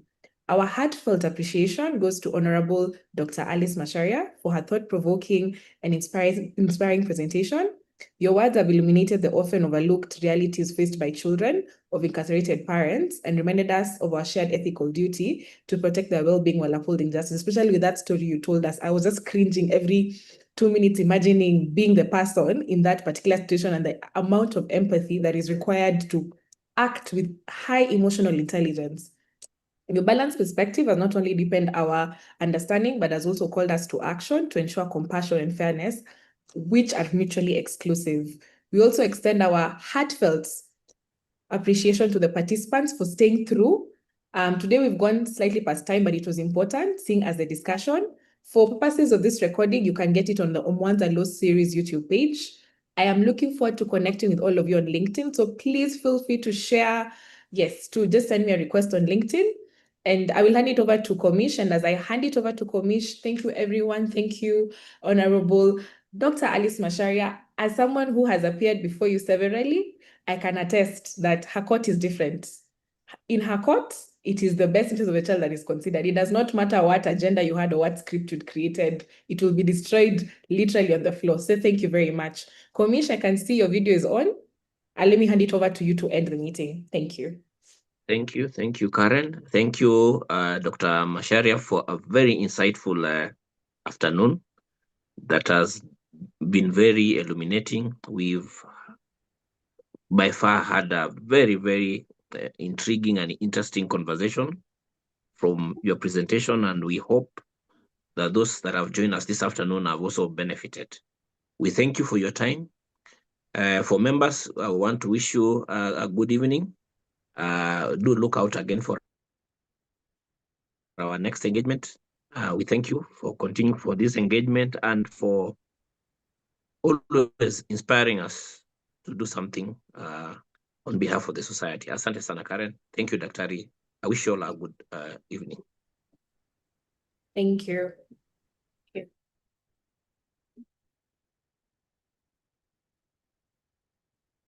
[SPEAKER 2] Our heartfelt appreciation goes to Honorable Dr. Alice Macharia for her thought-provoking and inspiring presentation. Your words have illuminated the often overlooked realities faced by children of incarcerated parents and reminded us of our shared ethical duty to protect their well-being while upholding justice, especially with that story you told us. I was just cringing every 2 minutes, imagining being the person in that particular situation and the amount of empathy that is required to act with high emotional intelligence. Your balanced perspective has not only deepened our understanding, but has also called us to action to ensure compassion and fairness, which are mutually exclusive. We also extend our heartfelt appreciation to the participants for staying through. Today we've gone slightly past time, but it was important, seeing as the discussion. For purposes of this recording, you can get it on the Omwanza and Lost series YouTube page. I am looking forward to connecting with all of you on LinkedIn, so please feel free to share, to just send me a request on LinkedIn. And I will hand it over to Komish. And as I hand it over to Komish, thank you, everyone. Thank you, Honorable Dr. Alice Macharia. As someone who has appeared before you severally, I can attest that her court is different. In her court, it is the best interest of the child that is considered. It does not matter what agenda you had or what script you'd created. It will be destroyed literally on the floor. So thank you very much. Komish, I can see your video is on. Let me hand it over to you to end the meeting. Thank you.
[SPEAKER 3] Thank you, Karen. Thank you, Dr. Macharia, for a very insightful afternoon that has been very illuminating. We've by far had a very, very intriguing and interesting conversation from your presentation, and we hope that those that have joined us this afternoon have also benefited. We thank you for your time. For members, I want to wish you a good evening. Do look out again for our next engagement. We thank you for continuing for this engagement and for always inspiring us to do something on behalf of the society. Asante sana, Karen. Thank you, Daktari. I wish you all a good evening.
[SPEAKER 2] Thank you.